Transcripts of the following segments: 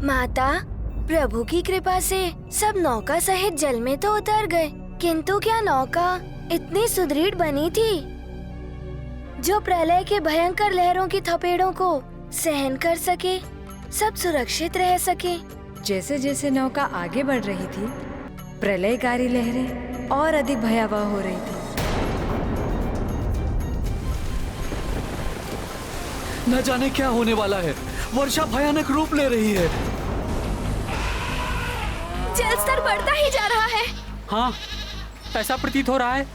माता, प्रभु की कृपा से सब नौका सहित जल में तो उतर गए, किंतु क्या नौका इतनी सुदृढ़ बनी थी जो प्रलय के भयंकर लहरों की थपेड़ों को सहन कर सके, सब सुरक्षित रह सके। जैसे जैसे नौका आगे बढ़ रही थी, प्रलयकारी लहरें और अधिक भयावह हो रही थी। न जाने क्या होने वाला है, वर्षा भयानक रूप ले रही है। जल स्तर बढ़ता ही जा रहा है। हाँ, ऐसा प्रतीत हो रहा है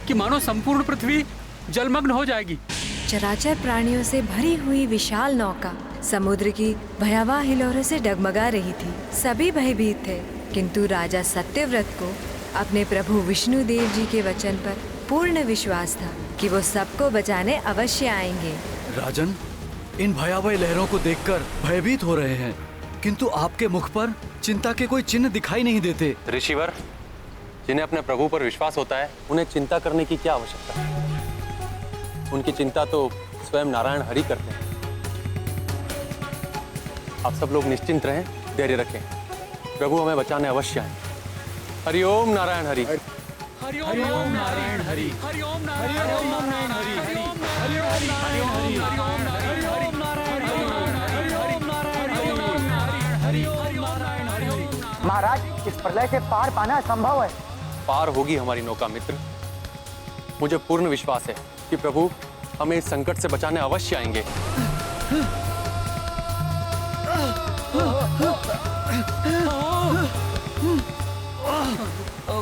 कि मानो संपूर्ण पृथ्वी जलमग्न हो जाएगी। चराचर प्राणियों से भरी हुई विशाल नौका समुद्र की भयावह हिलोरों से डगमगा रही थी। सभी भयभीत थे, किंतु राजा सत्यव्रत को अपने प्रभु विष्णु देव जी के वचन पर पूर्ण विश्वास था कि वो सबको बचाने अवश्य आएंगे। राजन, इन भयावह लहरों को देखकर भयभीत हो रहे हैं, किंतु आपके मुख पर चिंता के कोई चिन्ह दिखाई नहीं देते। ऋषिवर, जिन्हें अपने प्रभु पर विश्वास होता है, उन्हें चिंता करने की क्या आवश्यकता है? उनकी चिंता तो स्वयं नारायण हरि करते हैं। आप सब लोग निश्चिंत रहें, धैर्य रखें, प्रभु हमें बचाने अवश्य आए। हरि ओम नारायण हरि। हरि ओम नारायण हरि। हरि ओम नारायण हरि। हरि ओम नारायण हरि। महाराज, इस प्रलय से पार पाना असंभव है। पार होगी हमारी नौका मित्र। मुझे पूर्ण विश्वास है कि प्रभु हमें इस संकट से बचाने अवश्य आएंगे।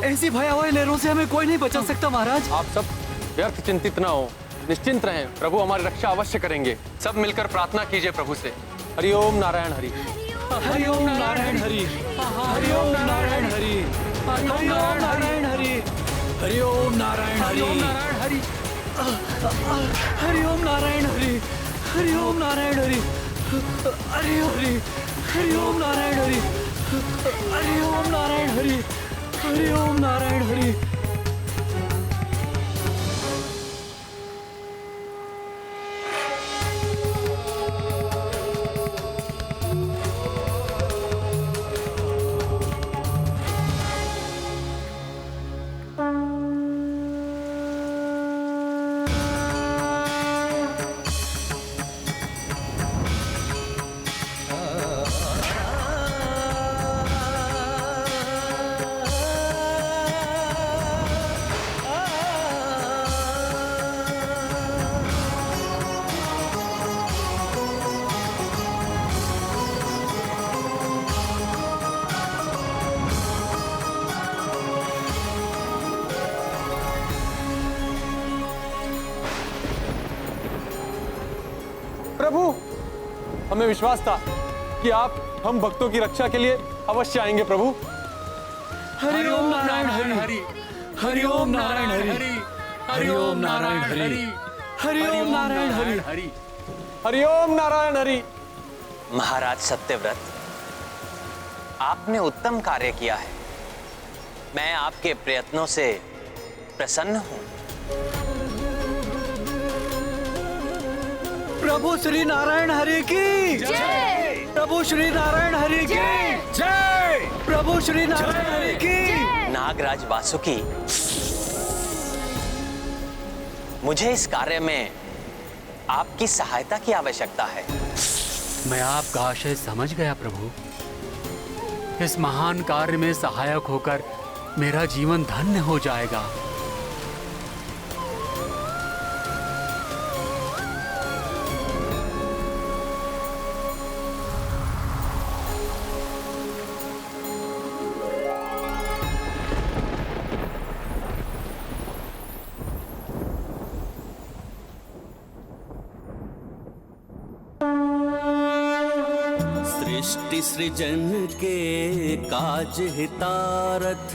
ऐसी भयावह लहरों से हमें कोई नहीं बचा सकता महाराज। आप सब व्यर्थ चिंतित न हो, निश्चिंत रहें, प्रभु हमारी रक्षा अवश्य करेंगे। सब मिलकर प्रार्थना कीजिए प्रभु से। हरि ओम नारायण हरि। हरि ओम नारायण हरि। हरि ओम नारायण हरि। हरि ओम नारायण हरि। हरि ओम नारायण हरि। हरि ओम नारायण हरि। हरि ओम नारायण हरि। हरि हरि। हरि ओम नारायण हरि। हरि ओम नारायण हरि। हरि ओम नारायण हरि। प्रभु, हमें विश्वास था कि आप हम भक्तों की रक्षा के लिए अवश्य आएंगे प्रभु। हरि ओम नारायण हरि। हरि ओम नारायण हरि। हरि ओम नारायण हरि। हरि ओम नारायण हरि। हरि ओम नारायण हरि। महाराज सत्यव्रत, आपने उत्तम कार्य किया है। मैं आपके प्रयत्नों से प्रसन्न हूं। प्रभु श्री नारायण हरि की जय। प्रभु श्री नारायण हरि की जय। प्रभु श्री नारायण हरि की। नागराज वासुकी, मुझे इस कार्य में आपकी सहायता की आवश्यकता है। मैं आपका आशय समझ गया प्रभु। इस महान कार्य में सहायक होकर मेरा जीवन धन्य हो जाएगा। सृष्टि सृजन के काज हितारथ,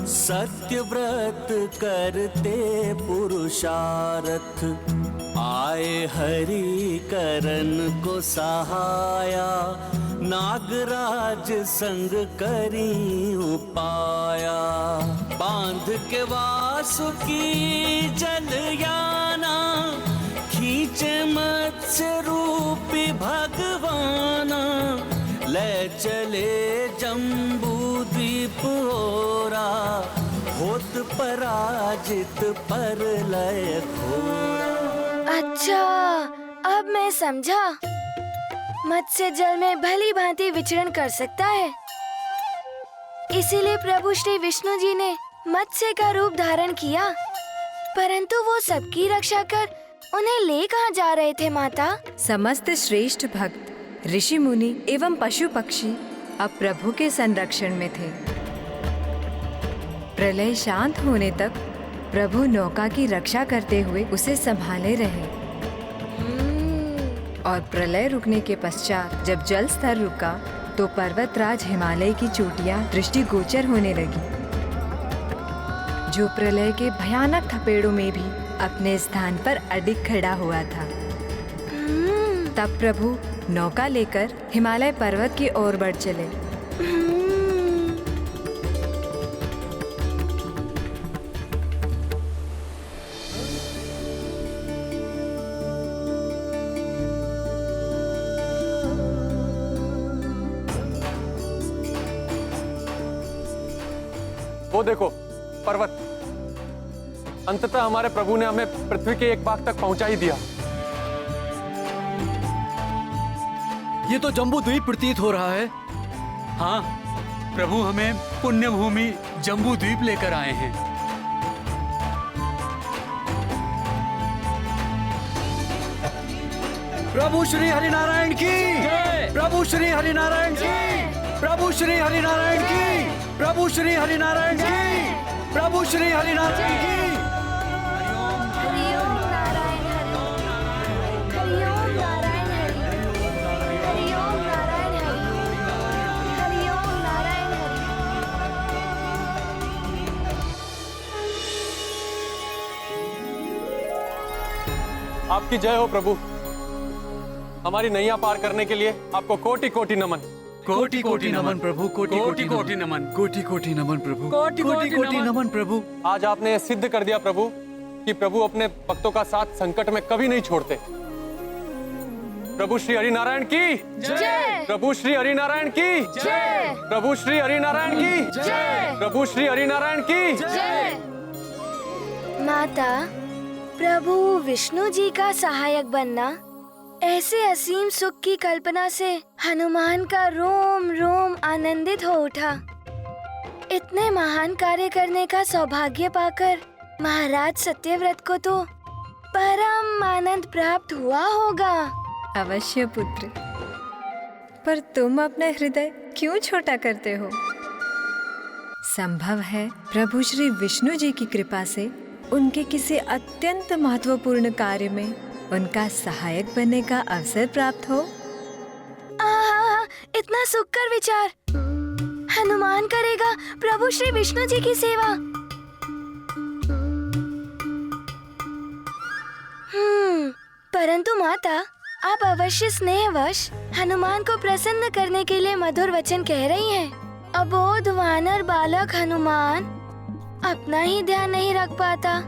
सत्य व्रत करते पुरुषारथ। आए हरि करन को सहाया, नागराज संग करी उपाया। बांध के वासुकी जलयाना, खींचे मत्स्य रूपी भगवाना। लय चले जम्बू द्वीप ओरा, होत पराजित पर लय घोरा। अच्छा, अब मैं समझा। मत्स्य जल में भली भांति विचरण कर सकता है, इसीलिए प्रभु श्री विष्णु जी ने मत्स्य का रूप धारण किया। परंतु वो सबकी रक्षा कर उन्हें ले कहाँ जा रहे थे माता? समस्त श्रेष्ठ भक्त, ऋषि मुनि एवं पशु पक्षी अब प्रभु के संरक्षण में थे। प्रलय शांत होने तक प्रभु नौका की रक्षा करते हुए उसे संभाले रहे। और प्रलय रुकने के पश्चात जब जल स्तर रुका तो पर्वतराज हिमालय की चोटियां दृष्टिगोचर होने लगी, जो प्रलय के भयानक थपेड़ों में भी अपने स्थान पर अडिग खड़ा हुआ था। तब प्रभु नौका लेकर हिमालय पर्वत की ओर बढ़ चले। वो देखो पर्वत, अंततः हमारे प्रभु ने हमें पृथ्वी के एक भाग तक पहुंचा ही दिया। ये तो जम्बू द्वीप प्रतीत हो रहा है। हाँ प्रभु, हमें पुण्य भूमि जम्बू द्वीप लेकर आए हैं। प्रभु श्री हरिनारायण की, प्रभु श्री हरिनारायण की, प्रभु श्री हरिनारायण की, प्रभु श्री हरिनारायण की, प्रभु श्री हरिनारायण की। हरिओम नारायण हरि, हरिओम नारायण हरि, हरिओम नारायण हरि, हरिओम नारायण हरि। आपकी जय हो प्रभु। हमारी नैया पार करने के लिए आपको कोटि कोटि नमन। कोटि कोटि नमन प्रभु, कोटि कोटि नमन। कोटि कोटि नमन प्रभु, कोटि कोटि नमन प्रभु। आज आपने यह सिद्ध कर दिया प्रभु कि प्रभु अपने भक्तों का साथ संकट में कभी नहीं छोड़ते। प्रभु श्री हरिनारायण की जय, प्रभु श्री हरिनारायण की जय, प्रभु श्री हरिनारायण की जय, प्रभु श्री हरिनारायण की जय। माता, प्रभु विष्णु जी का सहायक बनना, ऐसे असीम सुख की कल्पना से हनुमान का रोम रोम आनंदित हो उठा। इतने महान कार्य करने का सौभाग्य पाकर महाराज सत्यव्रत को तो परम आनंद प्राप्त हुआ होगा। अवश्य पुत्र, पर तुम अपना हृदय क्यों छोटा करते हो? संभव है प्रभु श्री विष्णु जी की कृपा से उनके किसी अत्यंत महत्वपूर्ण कार्य में उनका सहायक बनने का अवसर प्राप्त हो। इतना सुखकर विचार। हनुमान करेगा प्रभु श्री विष्णु जी की सेवा। परंतु माता, आप अवश्य स्नेहवश हनुमान को प्रसन्न करने के लिए मधुर वचन कह रही हैं। अबोध वानर बालक हनुमान अपना ही ध्यान नहीं रख पाता,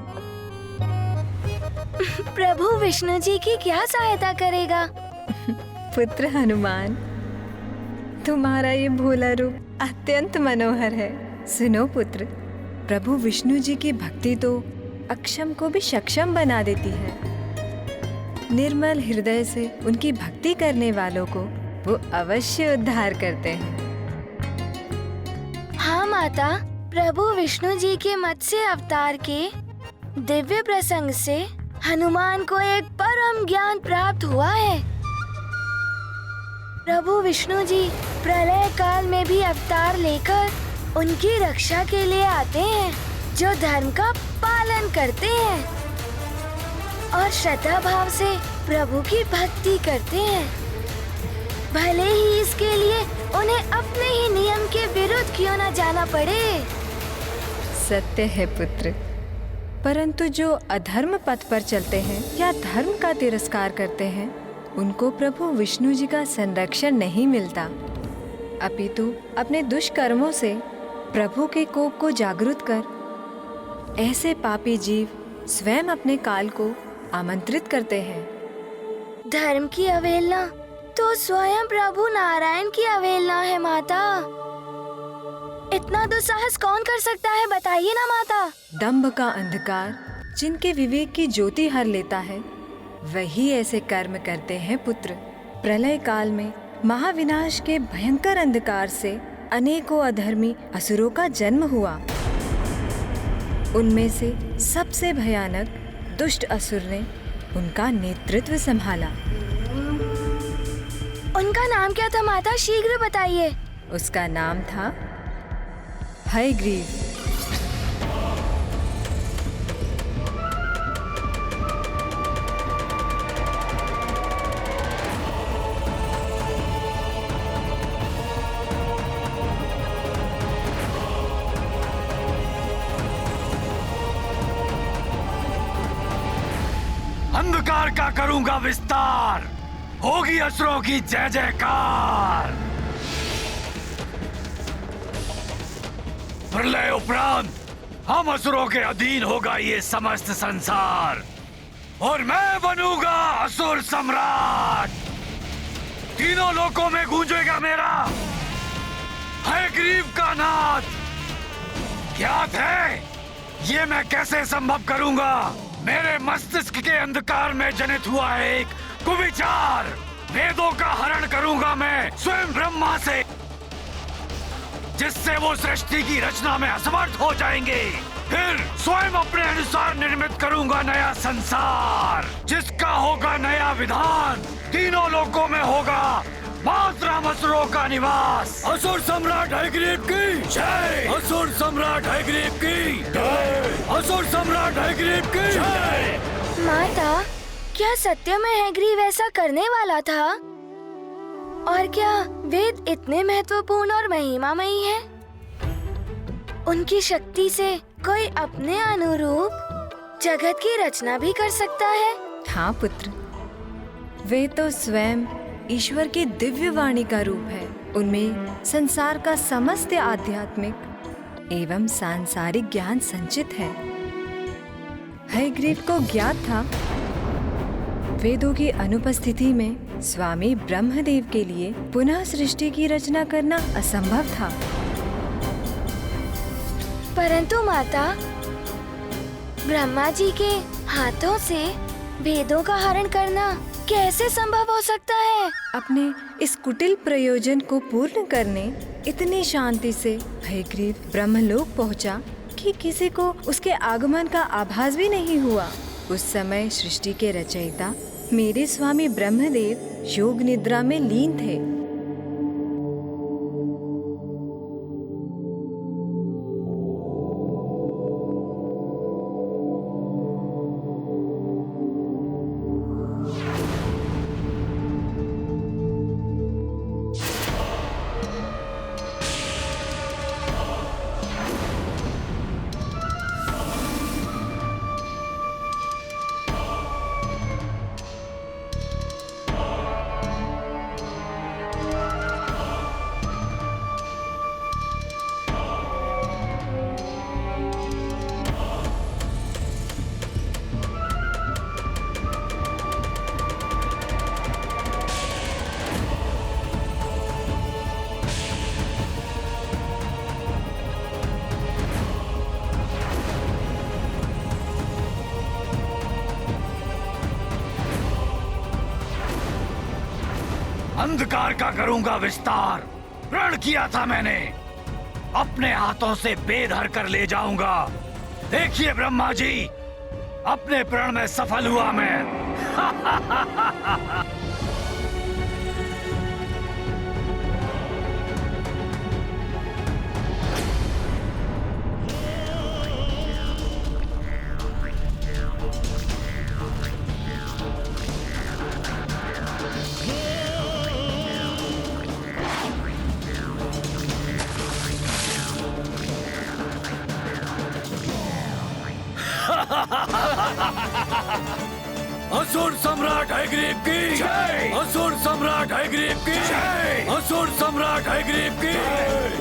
प्रभु विष्णु जी की क्या सहायता करेगा? पुत्र हनुमान, तुम्हारा ये भोला रूप अत्यंत मनोहर है। सुनो पुत्र, प्रभु विष्णु जी की भक्ति तो अक्षम को भी सक्षम बना देती है। निर्मल हृदय से उनकी भक्ति करने वालों को वो अवश्य उद्धार करते हैं। हाँ माता, प्रभु विष्णु जी के मत्स्य अवतार के दिव्य प्रसंग से हनुमान को एक परम ज्ञान प्राप्त हुआ है। प्रभु विष्णु जी प्रलय काल में भी अवतार लेकर उनकी रक्षा के लिए आते हैं, जो धर्म का पालन करते हैं और श्रद्धा भाव से प्रभु की भक्ति करते हैं, भले ही इसके लिए उन्हें अपने ही नियम के विरुद्ध क्यों न जाना पड़े। सत्य है पुत्र, परंतु जो अधर्म पथ पर चलते हैं या धर्म का तिरस्कार करते हैं, उनको प्रभु विष्णु जी का संरक्षण नहीं मिलता, अपितु अपने दुष्कर्मों से प्रभु के कोप को जागृत कर ऐसे पापी जीव स्वयं अपने काल को आमंत्रित करते हैं। धर्म की अवहेलना तो स्वयं प्रभु नारायण की अवहेलना है माता। इतना दुस्साहस कौन कर सकता है, बताइए ना माता। दंभ का अंधकार जिनके विवेक की ज्योति हर लेता है, वही ऐसे कर्म करते हैं पुत्र। प्रलय काल में महाविनाश के भयंकर अंधकार से अनेकों अधर्मी असुरों का जन्म हुआ। उनमें से सबसे भयानक दुष्ट असुर ने उनका नेतृत्व संभाला। उनका नाम क्या था माता, शीघ्र बताइए। उसका नाम था हयग्रीव। अंधकार का करूंगा विस्तार, होगी असुरों की जय जयकार। प्रलय उपरांत हम असुरों के अधीन होगा ये समस्त संसार, और मैं बनूंगा असुर सम्राट। तीनों लोकों में गूंजेगा मेरा हयग्रीव का नाद। ज्ञात है ये मैं कैसे संभव करूंगा। मेरे मस्तिष्क के अंधकार में जनित हुआ है एक कुविचार। वेदों का हरण करूंगा मैं स्वयं ब्रह्मा से, जिससे वो सृष्टि की रचना में असमर्थ हो जाएंगे। फिर स्वयं अपने अनुसार निर्मित करूंगा नया संसार, जिसका होगा नया विधान। तीनों लोकों में होगा मात्र असुरों का निवास। असुर सम्राट हयग्रीव की जय। असुर सम्राट हयग्रीव की जय। असुर सम्राट हयग्रीव की जय। माता, क्या सत्य में हयग्रीव ऐसा करने वाला था? और क्या वेद इतने महत्वपूर्ण और महिमामयी हैं? उनकी शक्ति से कोई अपने अनुरूप जगत की रचना भी कर सकता है? हाँ पुत्र, वे तो स्वयं ईश्वर की दिव्य वाणी का रूप है। उनमें संसार का समस्त आध्यात्मिक एवं सांसारिक ज्ञान संचित है। हयग्रीव को ज्ञात था वेदों की अनुपस्थिति में स्वामी ब्रह्मदेव के लिए पुनः सृष्टि की रचना करना असंभव था। परंतु माता, ब्रह्मा जी के हाथों से वेदों का हरण करना कैसे संभव हो सकता है? अपने इस कुटिल प्रयोजन को पूर्ण करने इतनी शांति से हयग्रीव ब्रह्मलोक पहुंचा कि किसी को उसके आगमन का आभास भी नहीं हुआ। उस समय सृष्टि के रचयिता मेरे स्वामी ब्रह्मदेव योग निद्रा में लीन थे। अंधकार का करूंगा विस्तार। प्रण किया था मैंने, अपने हाथों से वेद हर कर ले जाऊंगा। देखिए ब्रह्मा जी, अपने प्रण में सफल हुआ मैं। असुर सम्राट हयग्रीव की जय। असुर सम्राट हयग्रीव की जय। असुर सम्राट हयग्रीव की जय।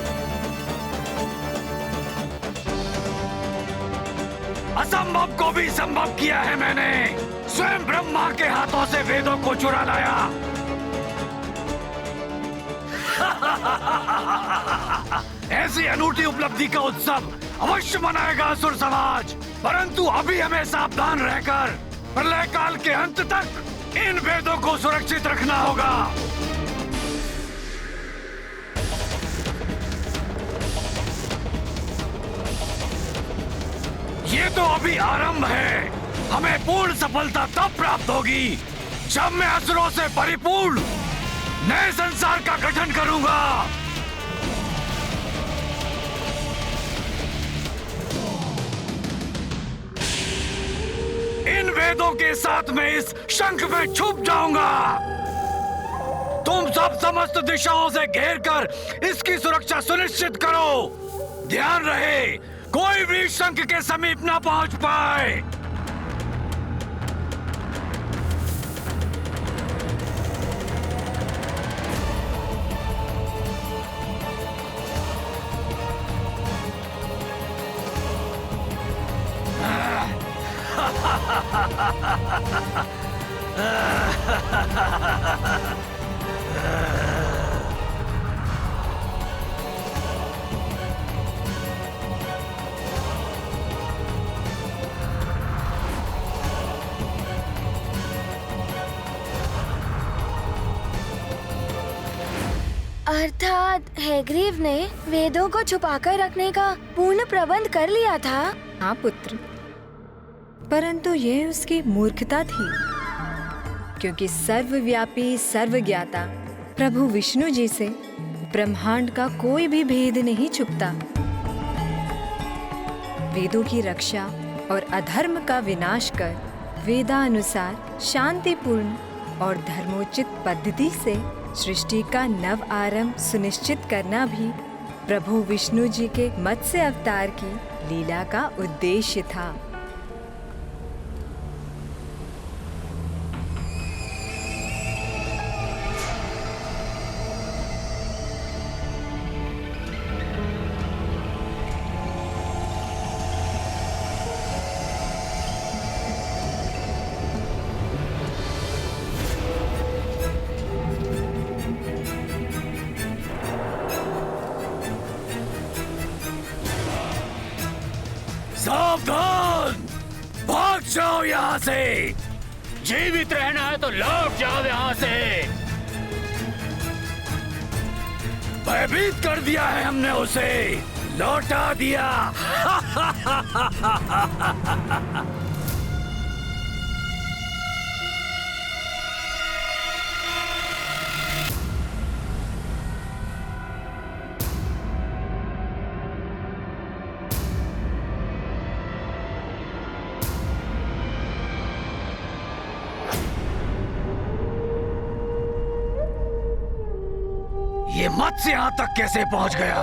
असंभव को भी संभव किया है मैंने। स्वयं ब्रह्मा के हाथों से वेदों को चुरा लाया। अनूठी उपलब्धि का उत्सव अवश्य मनाएगा असुर समाज, परंतु अभी हमें सावधान रहकर प्रलय काल के अंत तक इन वेदों को सुरक्षित रखना होगा। ये तो अभी आरंभ है, हमें पूर्ण सफलता तब प्राप्त होगी जब मैं असुरों से परिपूर्ण नए संसार का गठन करूंगा। इन वेदों के साथ मैं इस शंख में छुप जाऊंगा। तुम सब समस्त दिशाओं से घेर कर इसकी सुरक्षा सुनिश्चित करो। ध्यान रहे कोई भी शंख के समीप ना पहुंच पाए। अर्थात हैग्रीव ने वेदों को छुपाकर रखने का पूर्ण प्रबंध कर लिया था। हाँ पुत्र, परंतु यह उसकी मूर्खता थी, क्योंकि सर्वव्यापी सर्वज्ञाता प्रभु विष्णु जी से ब्रह्मांड का कोई भी भेद नहीं छुपता। वेदों की रक्षा और अधर्म का विनाश कर वेदानुसार शांतिपूर्ण और धर्मोचित पद्धति से सृष्टि का नव आरंभ सुनिश्चित करना भी प्रभु विष्णु जी के मत्स्य अवतार की लीला का उद्देश्य था। सावधान, भाग जाओ यहाँ से। जीवित रहना है तो लौट जाओ यहाँ से। भयभीत कर दिया है हमने उसे, लौटा दिया। ये मत्स्य यहाँ तक कैसे पहुंच गया?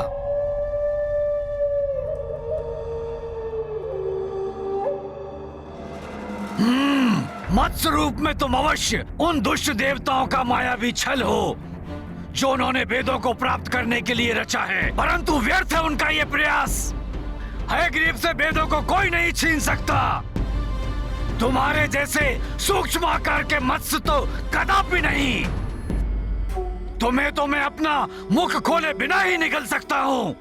मत्स्य रूप में तुम अवश्य उन दुष्ट देवताओं का मायावी छल हो जो उन्होंने वेदों को प्राप्त करने के लिए रचा है, परंतु व्यर्थ है उनका ये प्रयास। हैग्रीव से वेदों को कोई नहीं छीन सकता। तुम्हारे जैसे सूक्ष्म आकार के मत्स्य तो कदापि नहीं। तुम्हें तो मैं अपना मुख खोले बिना ही निगल सकता हूँ।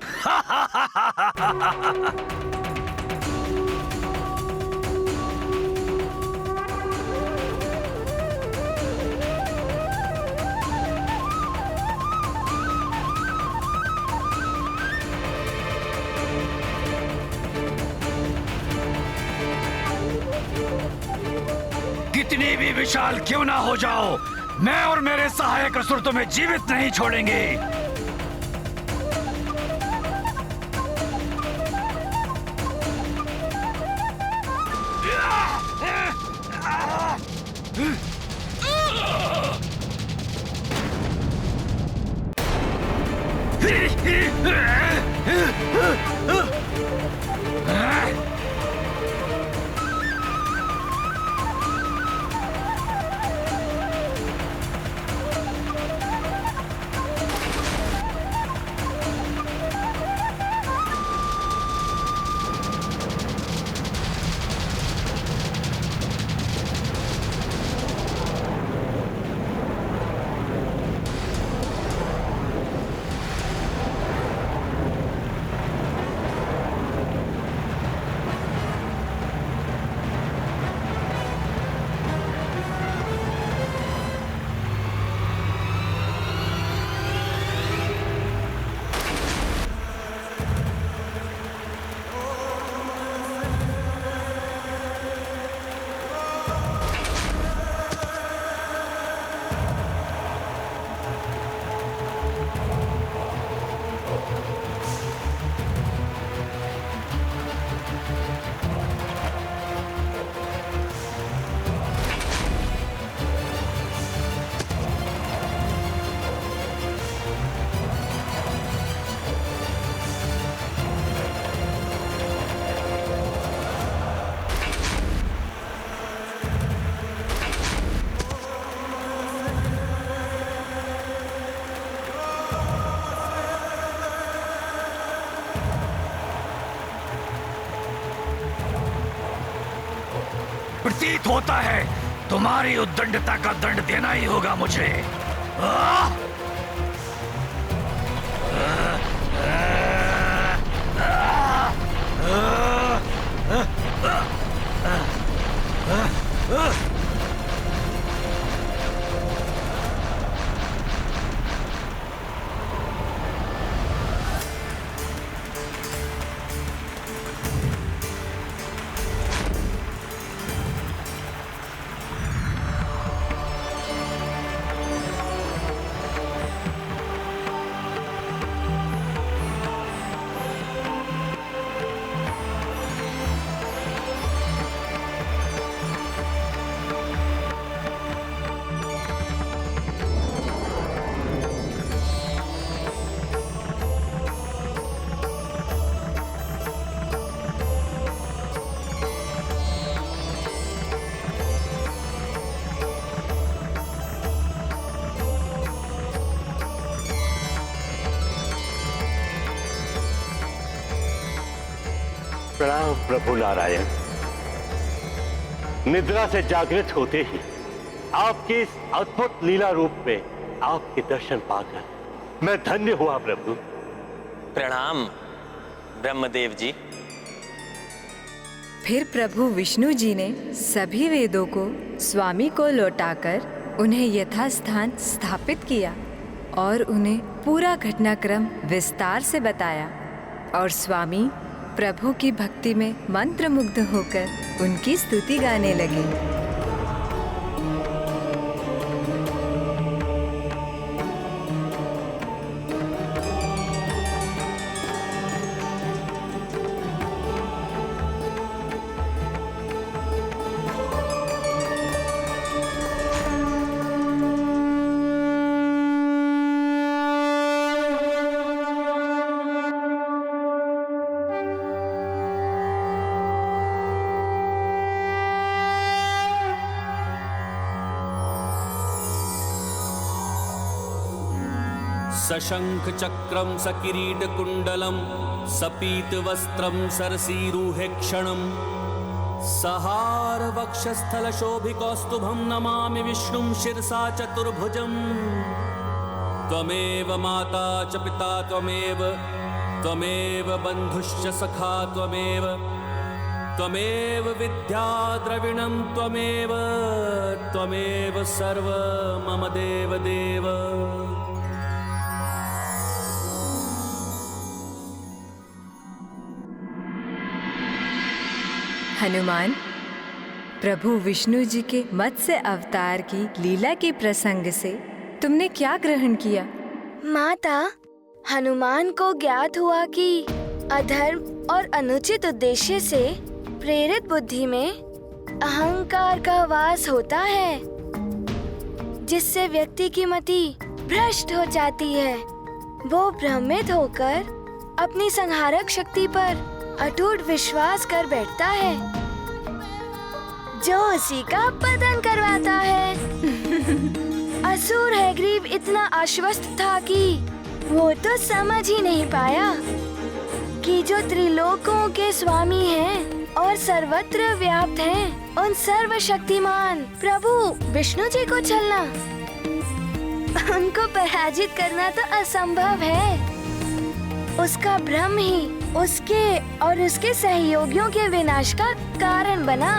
कितनी भी विशाल क्यों ना हो जाओ, मैं और मेरे सहायक असुर तुम्हें जीवित नहीं छोड़ेंगे। प्रतीत होता है तुम्हारी उद्दंडता का दंड देना ही होगा मुझे। प्रणाम प्रभु नारायण। निद्रा से जागृत होते ही आपके इस अद्भुत लीला रूप में आपके दर्शन पाकर मैं धन्य हुआ प्रभु। प्रणाम ब्रह्मदेव जी। फिर प्रभु विष्णु जी ने सभी वेदों को स्वामी को लौटाकर उन्हें यथास्थान स्थापित किया और उन्हें पूरा घटनाक्रम विस्तार से बताया और स्वामी प्रभु की भक्ति में मंत्रमुग्ध होकर उनकी स्तुति गाने लगे। सशंख चक्रम सकिरीट कुंडलम सपीत वस्त्रम सरसीरुहे क्षणम सहार वक्षस्थल शोभिकौस्तुभम नमामि विष्णुं शिरसा चतुर्भुजम। त्वमेव माता च पिता त्वमेव बंधुश्च सखा त्वमेव विद्या द्रविणं त्वमेव सर्व मम देव देव। हनुमान, प्रभु विष्णु जी के मत्स्य अवतार की लीला के प्रसंग से तुमने क्या ग्रहण किया? माता, हनुमान को ज्ञात हुआ कि अधर्म और अनुचित उद्देश्य से प्रेरित बुद्धि में अहंकार का वास होता है, जिससे व्यक्ति की मति भ्रष्ट हो जाती है। वो भ्रमित होकर अपनी संहारक शक्ति पर अटूट विश्वास कर बैठता है, जो उसी का पतन करवाता है। असुर हैग्रीव इतना आश्वस्त था कि वो तो समझ ही नहीं पाया कि जो त्रिलोकों के स्वामी हैं और सर्वत्र व्याप्त हैं, उन सर्वशक्तिमान प्रभु विष्णु जी को छलना, उनको पराजित करना तो असंभव है। उसका भ्रम ही उसके और उसके सहयोगियों के विनाश का कारण बना।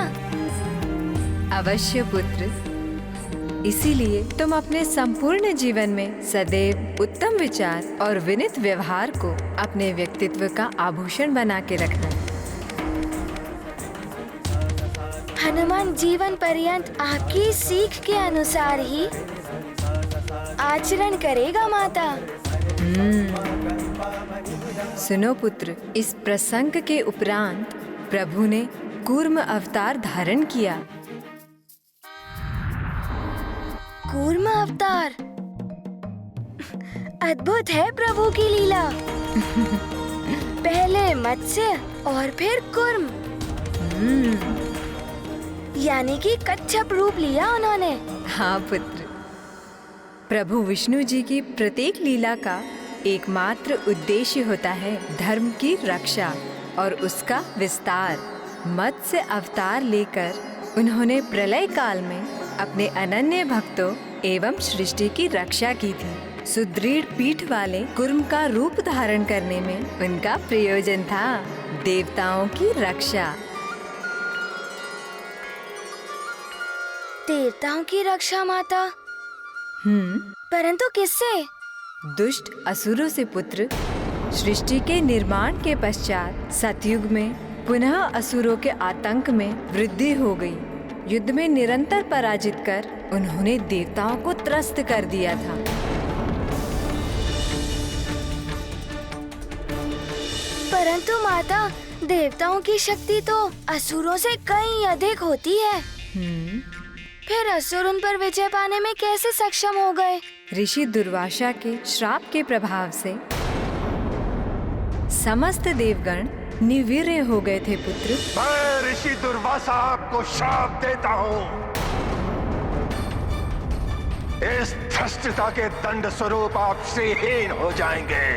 अवश्य पुत्र, इसीलिए तुम अपने संपूर्ण जीवन में सदैव उत्तम विचार और विनीत व्यवहार को अपने व्यक्तित्व का आभूषण बना के रखना। हनुमान जीवन पर्यंत आपकी सीख के अनुसार ही आचरण करेगा माता। सुनो पुत्र, इस प्रसंग के उपरांत प्रभु ने कूर्म अवतार धारण किया। कूर्म अवतार अद्भुत है प्रभु की लीला। पहले मत्स्य और फिर कूर्म, यानी कि कच्छप रूप लिया उन्होंने। हाँ पुत्र, प्रभु विष्णु जी की प्रत्येक लीला का एकमात्र उद्देश्य होता है धर्म की रक्षा और उसका विस्तार। मत्स्य अवतार लेकर उन्होंने प्रलय काल में अपने अनन्य भक्तों एवं सृष्टि की रक्षा की थी। सुदृढ़ पीठ वाले कुर्म का रूप धारण करने में उनका प्रयोजन था देवताओं की रक्षा। देवताओं की रक्षा माता? परंतु किससे? दुष्ट असुरों से पुत्र। सृष्टि के निर्माण के पश्चात सतयुग में पुनः असुरों के आतंक में वृद्धि हो गई। युद्ध में निरंतर पराजित कर उन्होंने देवताओं को त्रस्त कर दिया था। परंतु माता, देवताओं की शक्ति तो असुरों से कहीं अधिक होती है। फिर असुर उन पर विजय पाने में कैसे सक्षम हो गए? ऋषि दुर्वासा के श्राप के प्रभाव से समस्त देवगण निर्वीर्य हो गए थे पुत्र। मैं ऋषि दुर्वासा आपको श्राप देता हूँ। इस धृष्टता के दंड स्वरूप आप श्रीहीन हो जाएंगे।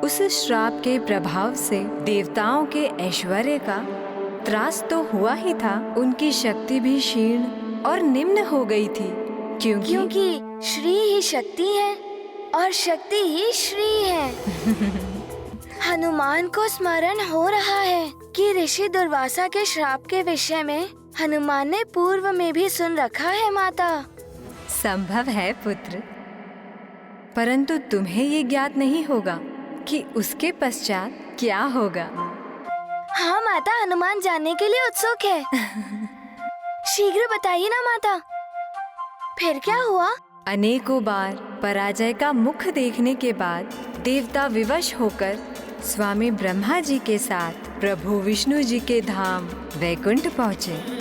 उस श्राप के प्रभाव से देवताओं के ऐश्वर्य का त्रास तो हुआ ही था, उनकी शक्ति भी क्षीण और निम्न हो गई थी। क्योंकि श्री ही शक्ति है और शक्ति ही श्री है। हनुमान को स्मरण हो रहा है कि ऋषि दुर्वासा के श्राप के विषय में हनुमान ने पूर्व में भी सुन रखा है माता। संभव है पुत्र, परंतु तुम्हें ये ज्ञात नहीं होगा कि उसके पश्चात क्या होगा। हाँ माता, हनुमान जानने के लिए उत्सुक है। शीघ्र बताइए ना माता, फिर क्या हुआ? अनेकों बार पराजय का मुख देखने के बाद देवता विवश होकर स्वामी ब्रह्मा जी के साथ प्रभु विष्णु जी के धाम वैकुंठ पहुँचे।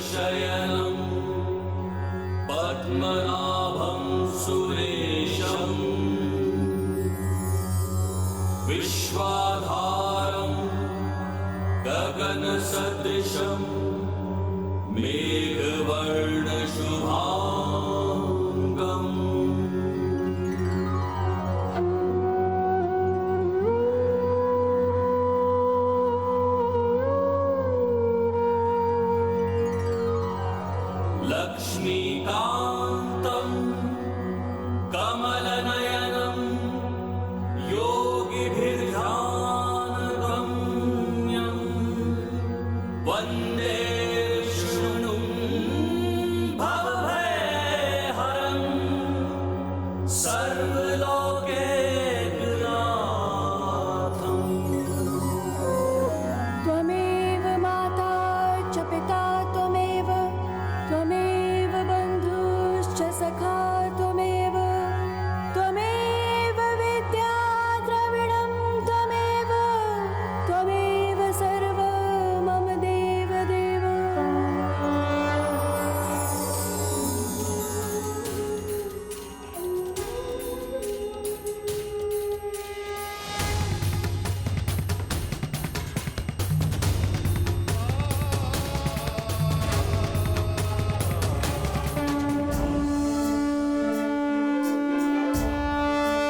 शयनं पद्मनाभं सुरेशं विश्वाधारं गगनसदृशं मेघवर्णशुभांगम् लक्ष्मीकान्तं कमलनयनं योगिभिर्ध्यानगम्यं वन्दे विष्णुं भवभयहरं।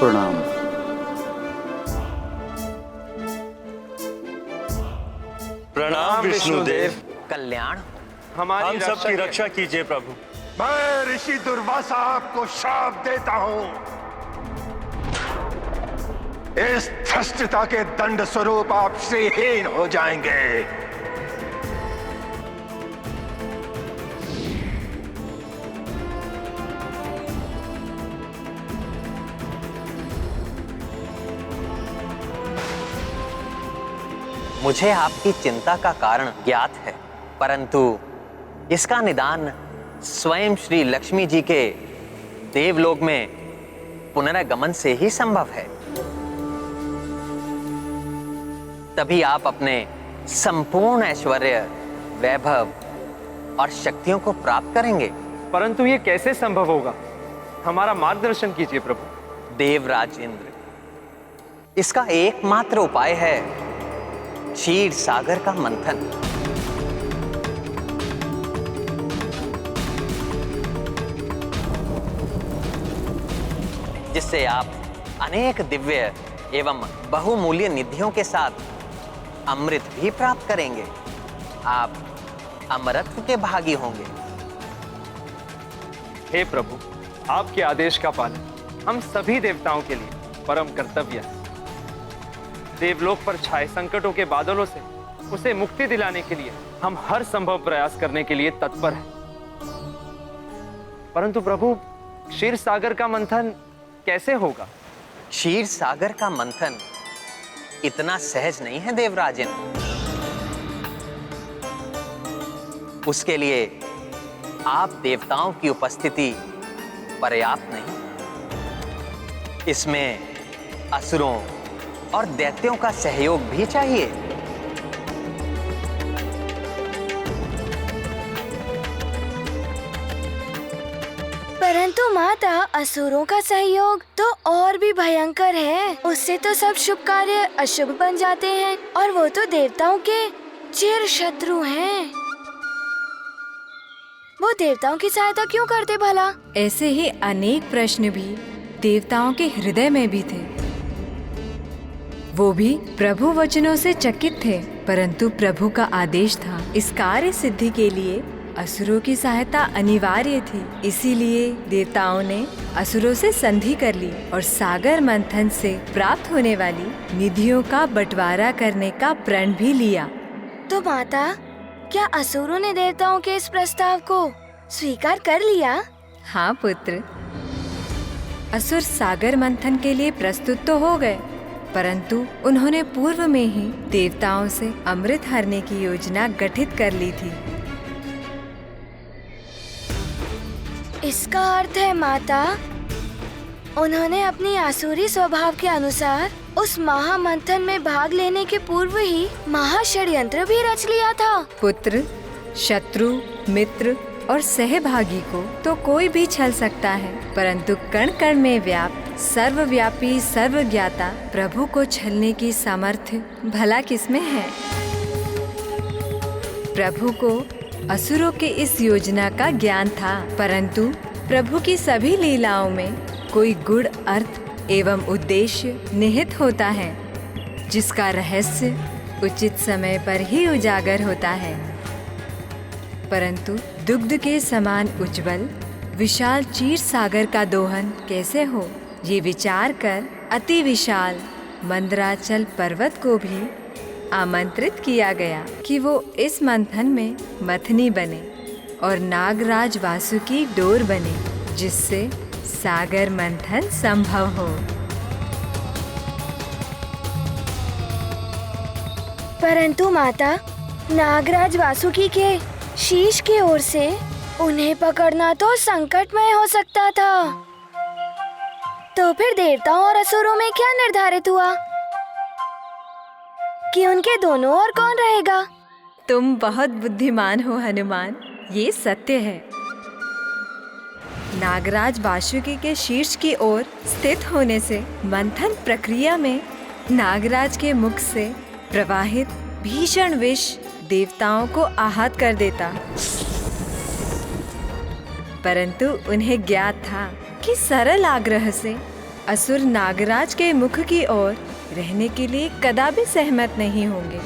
प्रणाम। प्रणाम विष्णुदेव। कल्याण हम सबकी रक्षा कीजिए प्रभु। मैं ऋषि दुर्वासा आपको शाप देता हूं। इस धृष्टता के दंड स्वरूप आप श्रीहीन हो जाएंगे। मुझे आपकी चिंता का कारण ज्ञात है, परंतु इसका निदान स्वयं श्री लक्ष्मी जी के देवलोक में पुनरागमन से ही संभव है। तभी आप अपने संपूर्ण ऐश्वर्य, वैभव और शक्तियों को प्राप्त करेंगे। परंतु ये कैसे संभव होगा? हमारा मार्गदर्शन कीजिए प्रभु। देवराज इंद्र, इसका एकमात्र उपाय है क्षीर सागर का मंथन। जिससे आप अनेक दिव्य एवं बहुमूल्य निधियों के साथ अमृत भी प्राप्त करेंगे। आप अमरत्व के भागी होंगे। हे प्रभु, आपके आदेश का पालन हम सभी देवताओं के लिए परम कर्तव्य है। देवलोक पर छाए संकटों के बादलों से उसे मुक्ति दिलाने के लिए हम हर संभव प्रयास करने के लिए तत्पर हैं। परंतु प्रभु, क्षीर सागर का मंथन कैसे होगा? क्षीर सागर का मंथन इतना सहज नहीं है देवराजन। उसके लिए आप देवताओं की उपस्थिति पर्याप्त नहीं, इसमें असुरों और दैत्यों का सहयोग भी चाहिए। परंतु माता, असुरों का सहयोग तो और भी भयंकर है। उससे तो सब शुभ कार्य अशुभ बन जाते हैं और वो तो देवताओं के चिर शत्रु हैं। वो देवताओं की सहायता क्यों करते भला? ऐसे ही अनेक प्रश्न भी देवताओं के हृदय में भी थे। वो भी प्रभु वचनों से चकित थे, परंतु प्रभु का आदेश था। इस कार्य सिद्धि के लिए असुरों की सहायता अनिवार्य थी। इसीलिए देवताओं ने असुरों से संधि कर ली और सागर मंथन से प्राप्त होने वाली निधियों का बंटवारा करने का प्रण भी लिया। तो माता, क्या असुरों ने देवताओं के इस प्रस्ताव को स्वीकार कर लिया? हाँ पुत्र, असुर सागर मंथन के लिए प्रस्तुत तो हो गए, परंतु उन्होंने पूर्व में ही देवताओं से अमृत हरने की योजना गठित कर ली थी। इसका अर्थ है माता, उन्होंने अपनी आसुरी स्वभाव के अनुसार उस महामंथन में भाग लेने के पूर्व ही महाषड्यंत्र भी रच लिया था। पुत्र, शत्रु, मित्र और सहभागी को तो कोई भी छल सकता है, परंतु कण कण में व्याप्त सर्वव्यापी सर्वज्ञाता प्रभु को छलने की सामर्थ्य भला किसमें है? प्रभु को असुरों के इस योजना का ज्ञान था, परंतु प्रभु की सभी लीलाओं में कोई गूढ़ अर्थ एवं उद्देश्य निहित होता है, जिसका रहस्य उचित समय पर ही उजागर होता है। परंतु दुग्ध के समान उज्जवल विशाल क्षीर सागर का दोहन कैसे हो, ये विचार कर अति विशाल मंदराचल पर्वत को भी आमंत्रित किया गया कि वो इस मंथन में मथनी बने और नागराज वासुकी डोर बने, जिससे सागर मंथन संभव हो। परंतु माता, नागराज वासुकी के शीश की ओर से उन्हें पकड़ना तो संकटमय हो सकता था। तो फिर देवताओं और असुरों में क्या निर्धारित हुआ कि उनके दोनों ओर कौन रहेगा? तुम बहुत बुद्धिमान हो हनुमान, ये सत्य है। नागराज वासुकी के शीर्ष की ओर स्थित होने से मंथन प्रक्रिया में नागराज के मुख से प्रवाहित भीषण विष देवताओं को आहत कर देता, परंतु उन्हें ज्ञात था कि सरल आग्रह से असुर नागराज के मुख की ओर रहने के लिए कदापि सहमत नहीं होंगे।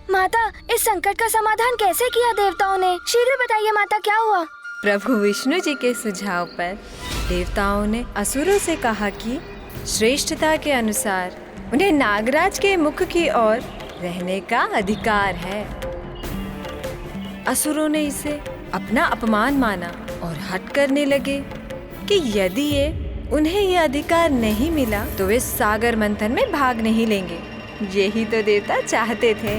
माता, इस संकट का समाधान कैसे किया देवताओं ने? शीघ्र बताइए माता, क्या हुआ? प्रभु विष्णु जी के सुझाव पर देवताओं ने असुरों से कहा कि श्रेष्ठता के अनुसार उन्हें नागराज के मुख की ओर रहने का अधिकार है। असुरों ने इसे अपना अपमान माना और हट करने लगे कि यदि उन्हें यह अधिकार नहीं मिला तो वे सागर मंथन में भाग नहीं लेंगे। यही तो देवता चाहते थे।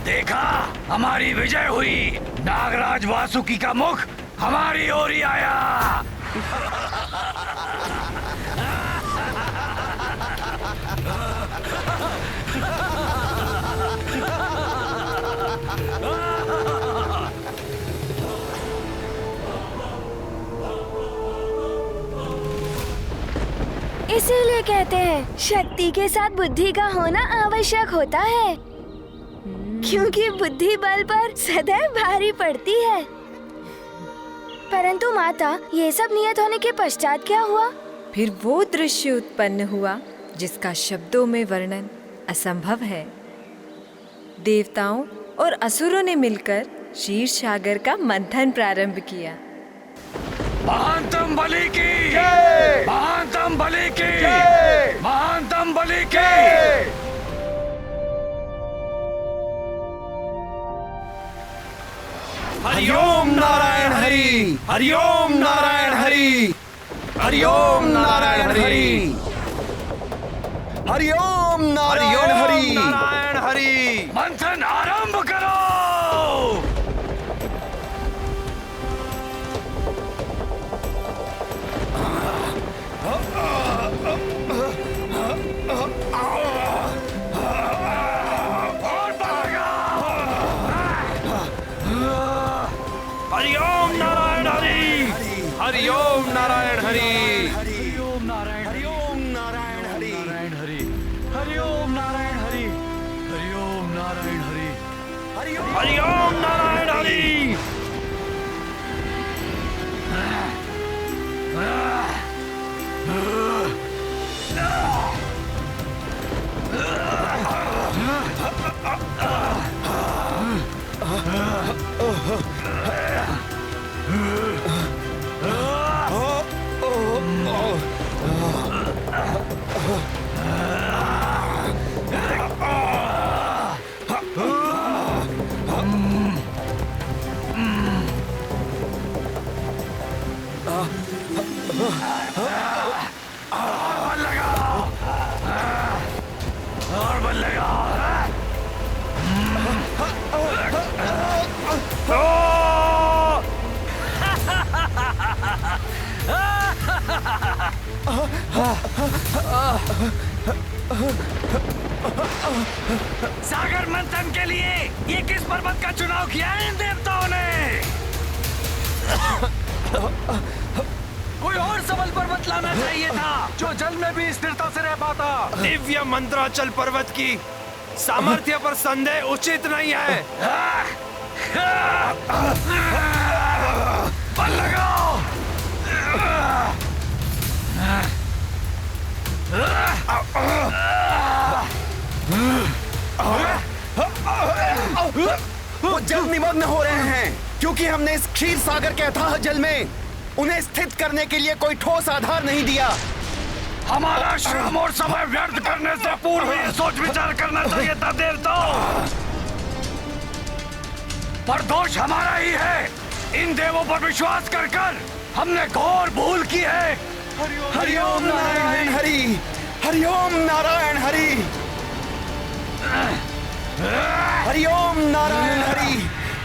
देखा, हमारी विजय हुई। नागराज वासुकी का मुख हमारी ओर ही आया। इसीलिए कहते हैं शक्ति के साथ बुद्धि का होना आवश्यक होता है, क्योंकि बुद्धि बल पर सदैव भारी पड़ती है। परंतु माता, ये सब नियत होने के पश्चात क्या हुआ? फिर वो दृश्य उत्पन्न हुआ जिसका शब्दों में वर्णन असंभव है। देवताओं और असुरों ने मिलकर क्षीर सागर का मंथन प्रारंभ किया। महानतम बलि की, महानतम बलि की, महानतम बलि की। हरिओम नारायण हरि, हरिओम नारायण हरि, हरिओम नारायण हरि, हरिओम नारायण हरि, नारायण हरि। मंथन आरंभ करो। हरिओम नारायण हरि, हरिओम नारायण हरि, हरिओम नारायण, हरिओम नारायण हरि, नारायण हरि, हरिओम नारायण हरि, हरिओम नारायण हरि, हरिओम नारायण हरि। और बल लगाओ। सागर मंथन के लिए ये किस पर्वत का चुनाव किया है इन देवताओं ने? कोई और सबल पर्वत लाना चाहिए था जो जल में भी स्थिरता से रह पाता। दिव्य मंत्राचल पर्वत की सामर्थ्य पर संदेह उचित नहीं है। बल लगाओ। वो जल निमग्न हो रहे हैं क्योंकि हमने इस क्षीर सागर के अथाह जल में उन्हें स्थित करने के लिए कोई ठोस आधार नहीं दिया। हमारा श्रम और समय व्यर्थ करने से पूर्व ही सोच विचार करना चाहिए था देवताओं। पर दोष हमारा ही है। इन देवों पर विश्वास कर हमने घोर भूल की है। हरिओम नारायण हरि, हरिओम नारायण हरि, हरिओम नारायण हरि,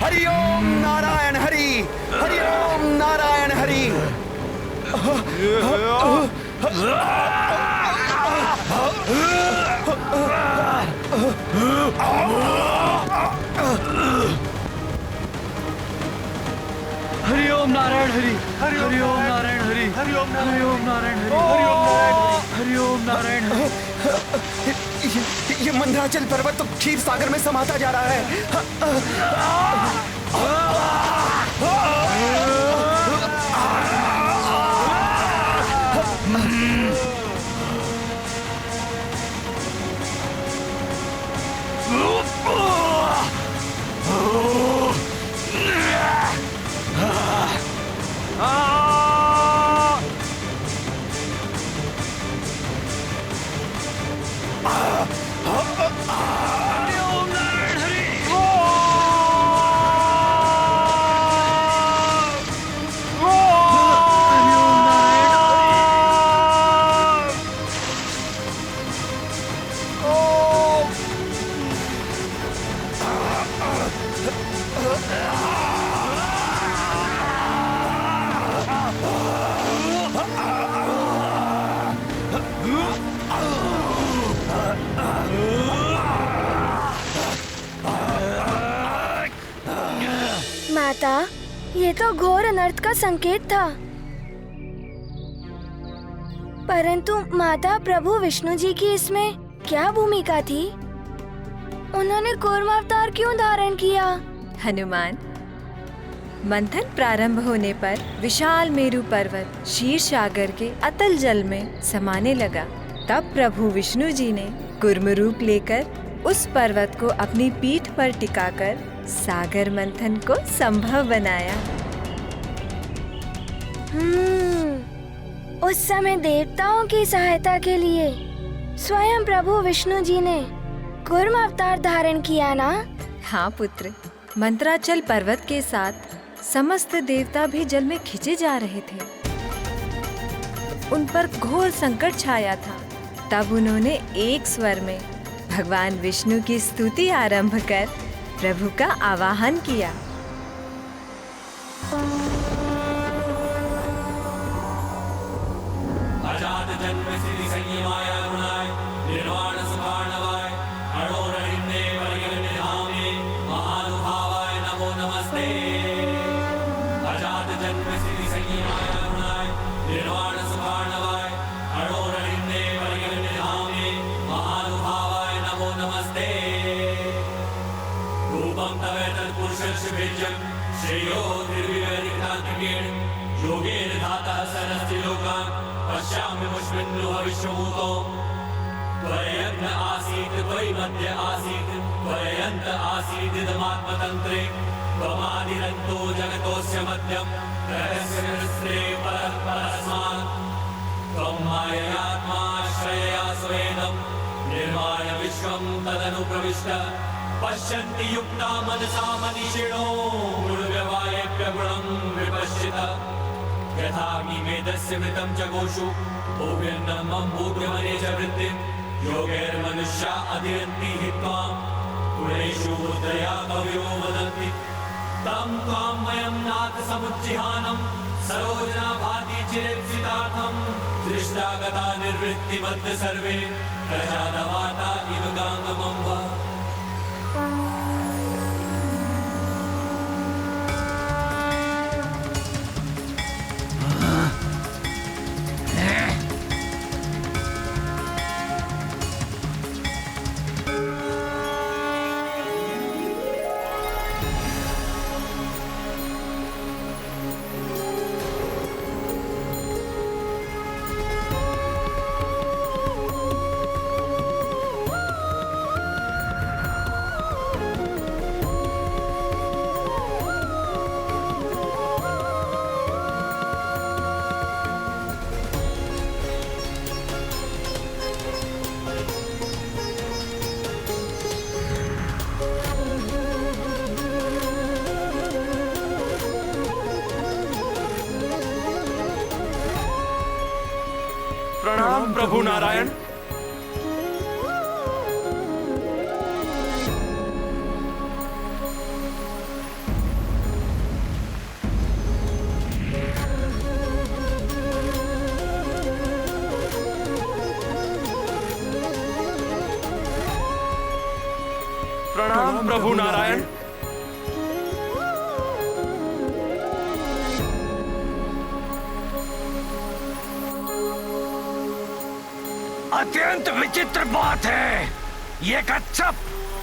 हरिओम नारायण हरि, हरिओम नारायण हरि। हरिओम नारायण हरि, हरिओम नारायण हरि, हरिओम नारायण हरि, हरिओम नारायण हरि। ये मंदराचल पर्वत तो क्षीर सागर में समाता जा रहा है। माता, ये तो घोर अनर्थ का संकेत था। परंतु माता, प्रभु विष्णु जी की इसमें क्या भूमिका थी? उन्होंने कूर्मावतार क्यों धारण किया? हनुमान, मंथन प्रारंभ होने पर विशाल मेरु पर्वत क्षीर सागर के अतल जल में समाने लगा। तब प्रभु विष्णु जी ने कूर्म रूप लेकर उस पर्वत को अपनी पीठ पर टिकाकर सागर मंथन को संभव बनाया। उस समय देवताओं की सहायता के लिए स्वयं प्रभु विष्णु जी ने कूर्म अवतार धारण किया ना? हाँ पुत्र, मंत्राचल पर्वत के साथ समस्त देवता भी जल में खिंचे जा रहे थे। उन पर घोर संकट छाया था। तब उन्होंने एक स्वर में भगवान विष्णु की स्तुति आरंभ कर प्रभु का आवाहन किया। अजात जन्म सिद्धि संयमाय गुणाय निर्वाण सुखार्णवाय अणोरणिन्ने परिगण्य धाम्ने महानुभावाय नमो नमस्ते। अजात जन्म सिद्धि संयमाय गुणाय निर्वाण सुखार्णवाय अणोरणिन्ने परिगण्य धाम्ने महानुभावाय नमो नमस्ते। रूपं तवेतत् पुरुषस्य बीजं श्रेयो निर्विवेदिकान्तिकेन योगेन धातः सरस्ति लोकान् पश्यामि मुष्मिन् भविष्यभूतो। त्वयज्ञ आसीत् त्वयि मध्य आसीत् त्वयन्त आसीत् इदमात्मतन्त्रे त्वमादिरन्तो जगतोऽस्य मध्यं त्रयस्य निरस्त्रे परः परस्मात् त्वं माययात्माश्रयया स्वेदं निर्माय विश्वं तदनुप्रविष्ट पश्यन्ति युक्ता मनसा मनीषिणो गुणव्यवायेभ्य गुणं विपश्चित यथाग्निमेधस्य मृतं च गोषु भूभ्यन्नमं भूभ्यमने च वृत्तिं योगैर्मनुष्या अधिरन्ति हि त्वां गुणेषु मुद्रया कवयो वदन्ति तं त्वां वयं नाथ समुज्जिहानं सरोजना भाति चिरेप्सितार्थं दृष्टा गता निर्वृत्तिमद्ध सर्वे प्रजानवाता इव गाङ्गमं वा। प्रणाम प्रभु नारायण। प्रणाम प्रभु नारायण। अत्यंत विचित्र बात है। ये कच्छप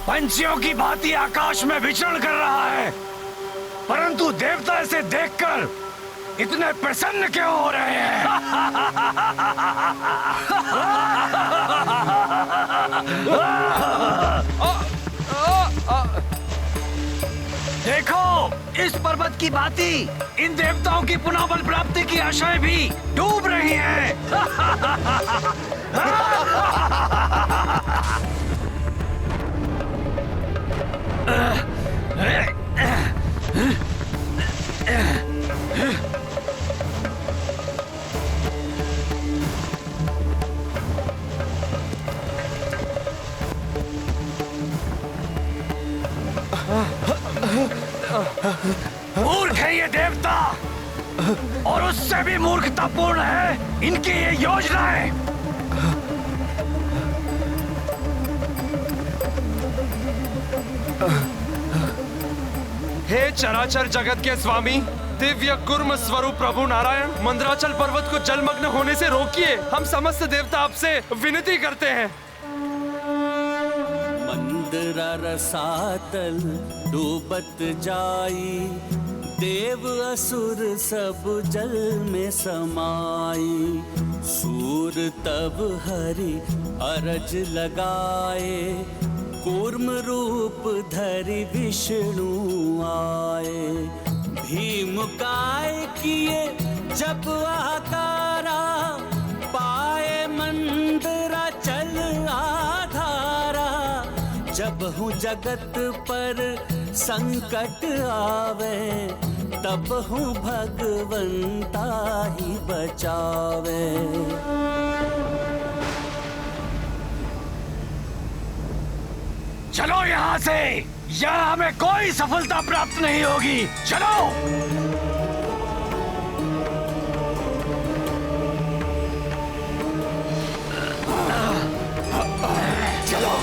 पंछियों की भांति आकाश में विचरण कर रहा है, परंतु देवता इसे देखकर इतने प्रसन्न क्यों हो रहे हैं? देखो, इस पर्वत की भांति इन देवताओं की पुनः बल प्राप्ति की आशाएं भी डूब रही हैं। मूर्ख है ये देवता, और उससे भी मूर्खतापूर्ण है इनकी ये योजनाएं। हे चराचर जगत के स्वामी, दिव्य कुर्म स्वरूप प्रभु नारायण, मंदराचल पर्वत को जलमग्न होने से रोकिए। हम समस्त देवता आपसे विनती करते हैं। मंदरा रसातल डूबत जाई, देव असुर सब जल में समाई। सूर तब हरि अरज लगाए, कूर्म रूप धरि विष्णु आए। भीम काय किए जब आकारा, पाए मंदरा चल आधारा। जब हूँ जगत पर संकट आवे, तब हूँ भगवंता ही बचावे। चलो यहाँ से, यहाँ हमें कोई सफलता प्राप्त नहीं होगी। चलो। चलो।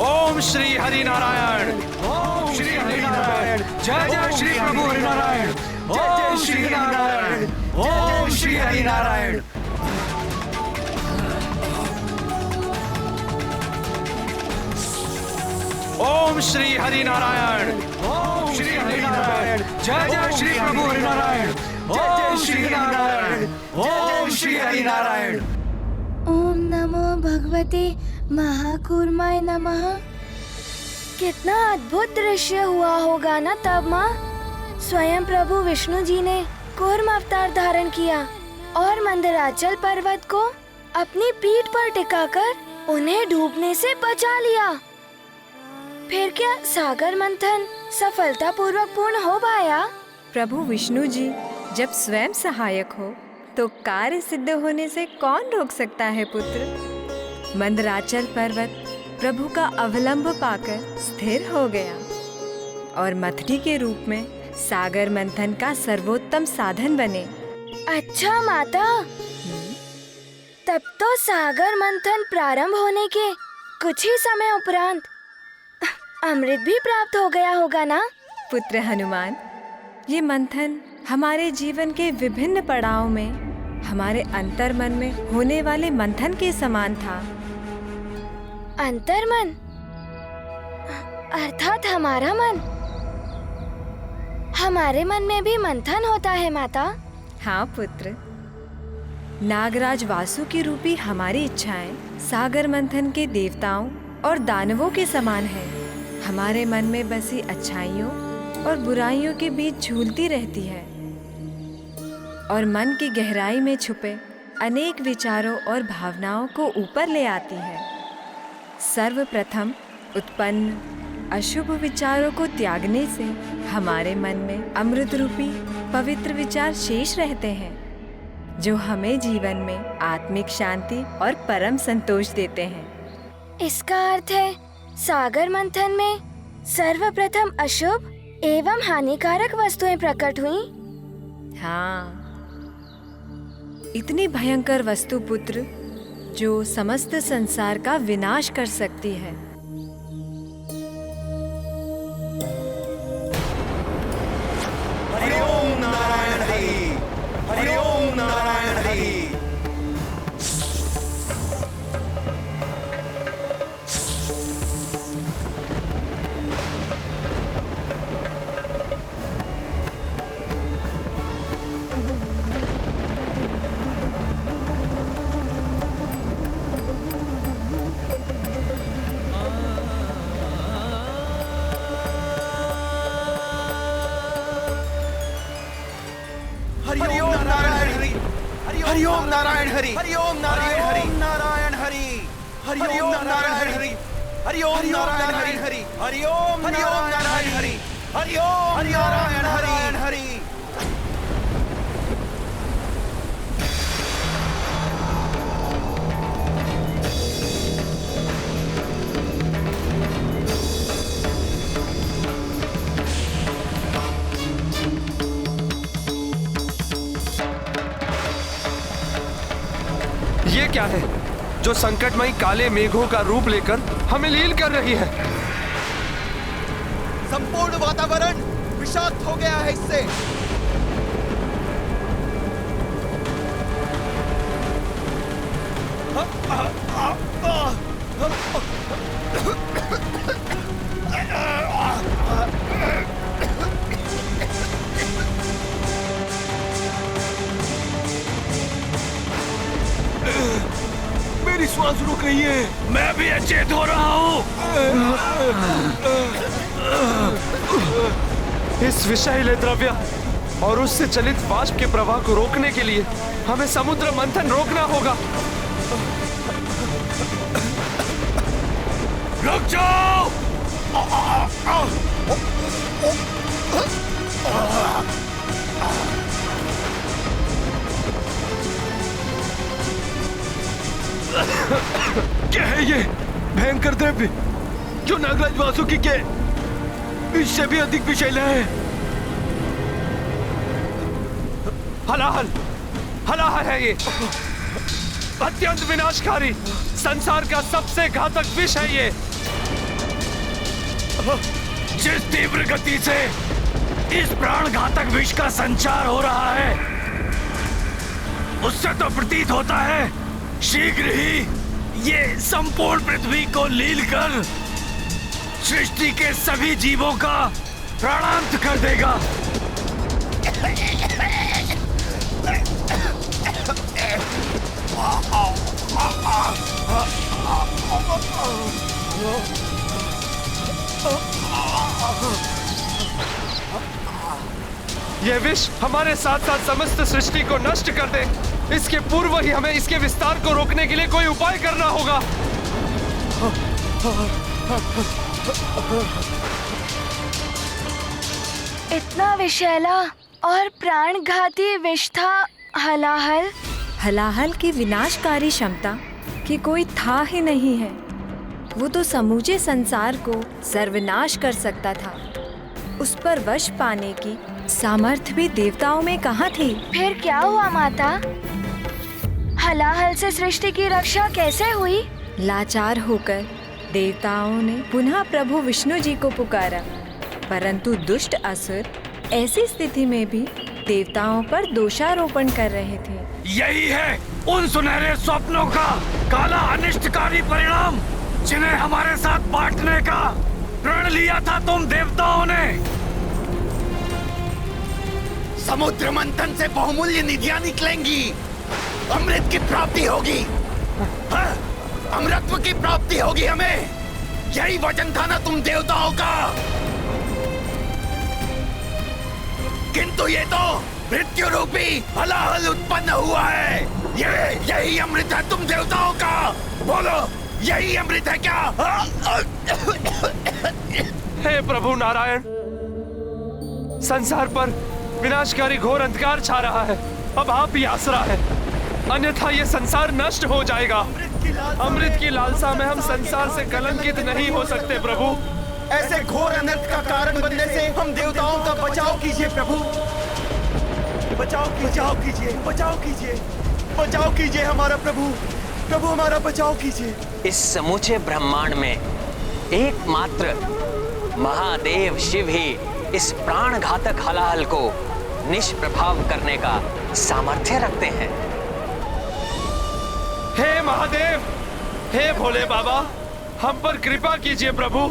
ओम श्री हरि नारायण। ओम श्री हरि नारायण। जय जय श्री प्रभु हरि नारायण। जय जय श्री नारायण। ओम श्री हरि नारायण। ओम श्री हरि नारायण। ओम श्री हरि नारायण। जय जय श्री प्रभु हरि नारायण। जय जय श्री नारायण। ओम श्री हरि नारायण। ओम नमो भगवते महाकूर्माय नमः। कितना अद्भुत दृश्य हुआ होगा ना तब माँ। स्वयं प्रभु विष्णु जी ने कूर्म अवतार धारण किया और मंदराचल पर्वत को अपनी पीठ पर टिकाकर उन्हें डूबने से बचा लिया। फिर क्या सागर मंथन सफलतापूर्वक पूर्ण हो पाया? प्रभु विष्णु जी जब स्वयं सहायक हो तो कार्य सिद्ध होने से कौन रोक सकता है पुत्र। मंदराचल पर्वत प्रभु का अवलंब पाकर स्थिर हो गया और मथनी के रूप में सागर मंथन का सर्वोत्तम साधन बने। अच्छा माता, तब तो सागर मंथन प्रारंभ होने के कुछ ही समय उपरांत अमृत भी प्राप्त हो गया होगा ना? पुत्र हनुमान, ये मंथन हमारे जीवन के विभिन्न पड़ाव में हमारे अंतर्मन में होने वाले मंथन के समान था। अंतर्मन अर्थात हमारा मन। हमारे मन में भी मंथन होता है माता। हाँ पुत्र, नागराज वासुकी रूपी हमारी इच्छाएं सागर मंथन के देवताओं और दानवों के समान है। हमारे मन में बसी अच्छाइयों और बुराइयों के बीच झूलती रहती है और मन की गहराई में छुपे अनेक विचारों और भावनाओं को ऊपर ले आती है। सर्वप्रथम उत्पन्न अशुभ विचारों को त्यागने से हमारे मन में अमृत रूपी पवित्र विचार शेष रहते हैं, जो हमें जीवन में आत्मिक शांति और परम संतोष देते हैं। इसका अर्थ है सागर मंथन में सर्वप्रथम अशुभ एवं हानिकारक वस्तुएं प्रकट हुई। हाँ, इतनी भयंकर वस्तु पुत्र जो समस्त संसार का विनाश कर सकती है। हरि ओम नारायण हरि, हरि ओम नारायण हरि। हरि ओम नारायण हरि, हरि ओम नारायण हरि, हरि ओम नारायण हरि, हरि ओम नारायण हरि, हरि ओम नारायण हरि, हरि ओम नारायण हरि, हरि ओम नारायण हरि। ये क्या है जो संकटमयी काले मेघों का रूप लेकर हमें लील कर रही है? संपूर्ण वातावरण विषाक्त हो गया है इससे। मेरी श्वास रुक रही है, मैं भी अचेत हो रहा हूँ। इस विषैले द्रव्य और उससे चलित वाष्प के प्रवाह को रोकने के लिए हमें समुद्र मंथन रोकना होगा। रुक जाओ! क्या है ये भयंकर द्रव्य जो नागराज वासुकी के इससे भी अधिक विषैला है? हलाहल, हलाहल है ये। अत्यंत विनाशकारी, संसार का सबसे घातक विष है ये। जिस तीव्र गति से इस प्राण घातक विष का संचार हो रहा है, उससे तो प्रतीत होता है शीघ्र ही ये संपूर्ण पृथ्वी को लील कर सृष्टि के सभी जीवों का प्राणांत कर देगा। यह विष हमारे साथ साथ समस्त सृष्टि को नष्ट कर दे, इसके पूर्व ही हमें इसके विस्तार को रोकने के लिए कोई उपाय करना होगा। इतना विषैला और प्राणघाती विष था हलाहल। हलाहल की विनाशकारी क्षमता की कोई था ही नहीं है। वो तो समूचे संसार को सर्वनाश कर सकता था। उस पर वश पाने की सामर्थ्य भी देवताओं में कहाँ थी? फिर क्या हुआ माता? हलाहल से सृष्टि की रक्षा कैसे हुई? लाचार होकर देवताओं ने पुनः प्रभु विष्णु जी को पुकारा, परंतु दुष्ट असुर ऐसी स्थिति में भी देवताओं पर दोषारोपण कर रहे थे। यही है उन सुनहरे स्वप्नों का काला अनिष्टकारी परिणाम जिन्हें हमारे साथ बांटने का प्रण लिया था तुम देवताओं ने। समुद्र मंथन से बहुमूल्य निधियां निकलेंगी। अमृत की प्राप्ति होगी, हाँ? अमृतत्व की प्राप्ति होगी हमें। यही वचन था ना तुम देवताओं का। किंतु ये तो मृत्यु रूपी हलाहल उत्पन्न हुआ है। यही अमृत है तुम देवताओं का। बोलो, यही अमृत है क्या? हे प्रभु नारायण, संसार पर विनाशकारी घोर अंधकार छा रहा है। अब आप ही आसरा है, अन्यथा ये संसार नष्ट हो जाएगा। अमृत की लालसा में हम संसार से कलंकित नहीं हो सकते प्रभु। ऐसे घोर अनर्थ का कारण बनने से हम देवताओं का बचाव कीजिए प्रभु। बचाव कीजिए, बचाव कीजिए, बचाव कीजिए हमारा प्रभु। प्रभु हमारा बचाव कीजिए। इस समूचे ब्रह्मांड में एकमात्र महादेव शिव ही इस प्राण घातक हलाहल को निष्प्रभाव करने का सामर्थ्य रखते हैं। हे महादेव, हे भोले बाबा, हम पर कृपा कीजिए प्रभु।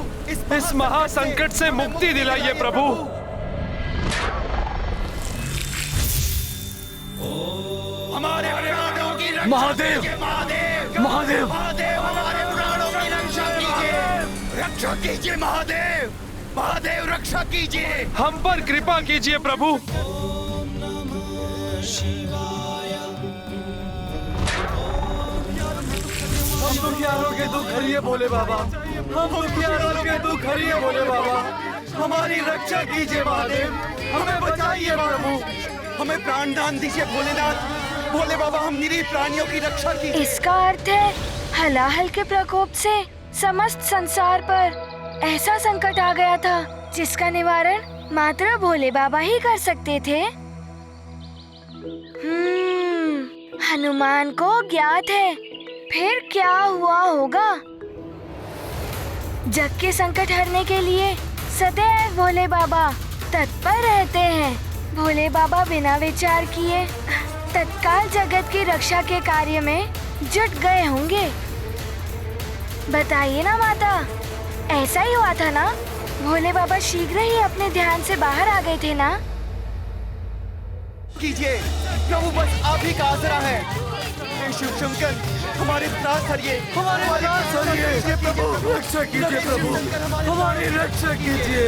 इस महासंकट से मुक्ति दिलाइए प्रभु। हमारे प्राणों की रक्षा महादेव, कीजिए, महादेव, महादेव, महादेव, हमारे प्राणों की रक्षा कीजिए, रक्षा कीजिए महादेव, महादेव रक्षा कीजिए। हम पर कृपा कीजिए प्रभु। हम दुखियारों के दुख हरिए भोले बाबा, हम दुखियारों के दुख हरिए भोले बाबा। हमारी रक्षा कीजिए महादेव, हमें बचाइए प्रभु। हमें प्राण दान दीजिए भोलेनाथ। भोले बाबा, हम निरीह प्राणियों की रक्षा कीजिए। इसका अर्थ है हलाहल के प्रकोप से समस्त संसार पर ऐसा संकट आ गया था जिसका निवारण मात्र भोले बाबा ही कर सकते थे। हनुमान को ज्ञात है फिर क्या हुआ होगा। जग के संकट हरने के लिए सदैव भोले बाबा तत्पर रहते हैं। भोले बाबा बिना विचार किए तत्काल जगत की रक्षा के कार्य में जुट गए होंगे। बताइए ना माता, ऐसा ही हुआ था ना? भोले बाबा शीघ्र ही अपने ध्यान से बाहर आ गए थे ना? कीजिए प्रभु, बस आप ही का आसरा है। हे शिव शंकर, हमारे त्रास हरिए, हमारे त्रास हरिए प्रभु। रक्षा कीजिए प्रभु, हमारी रक्षा कीजिए।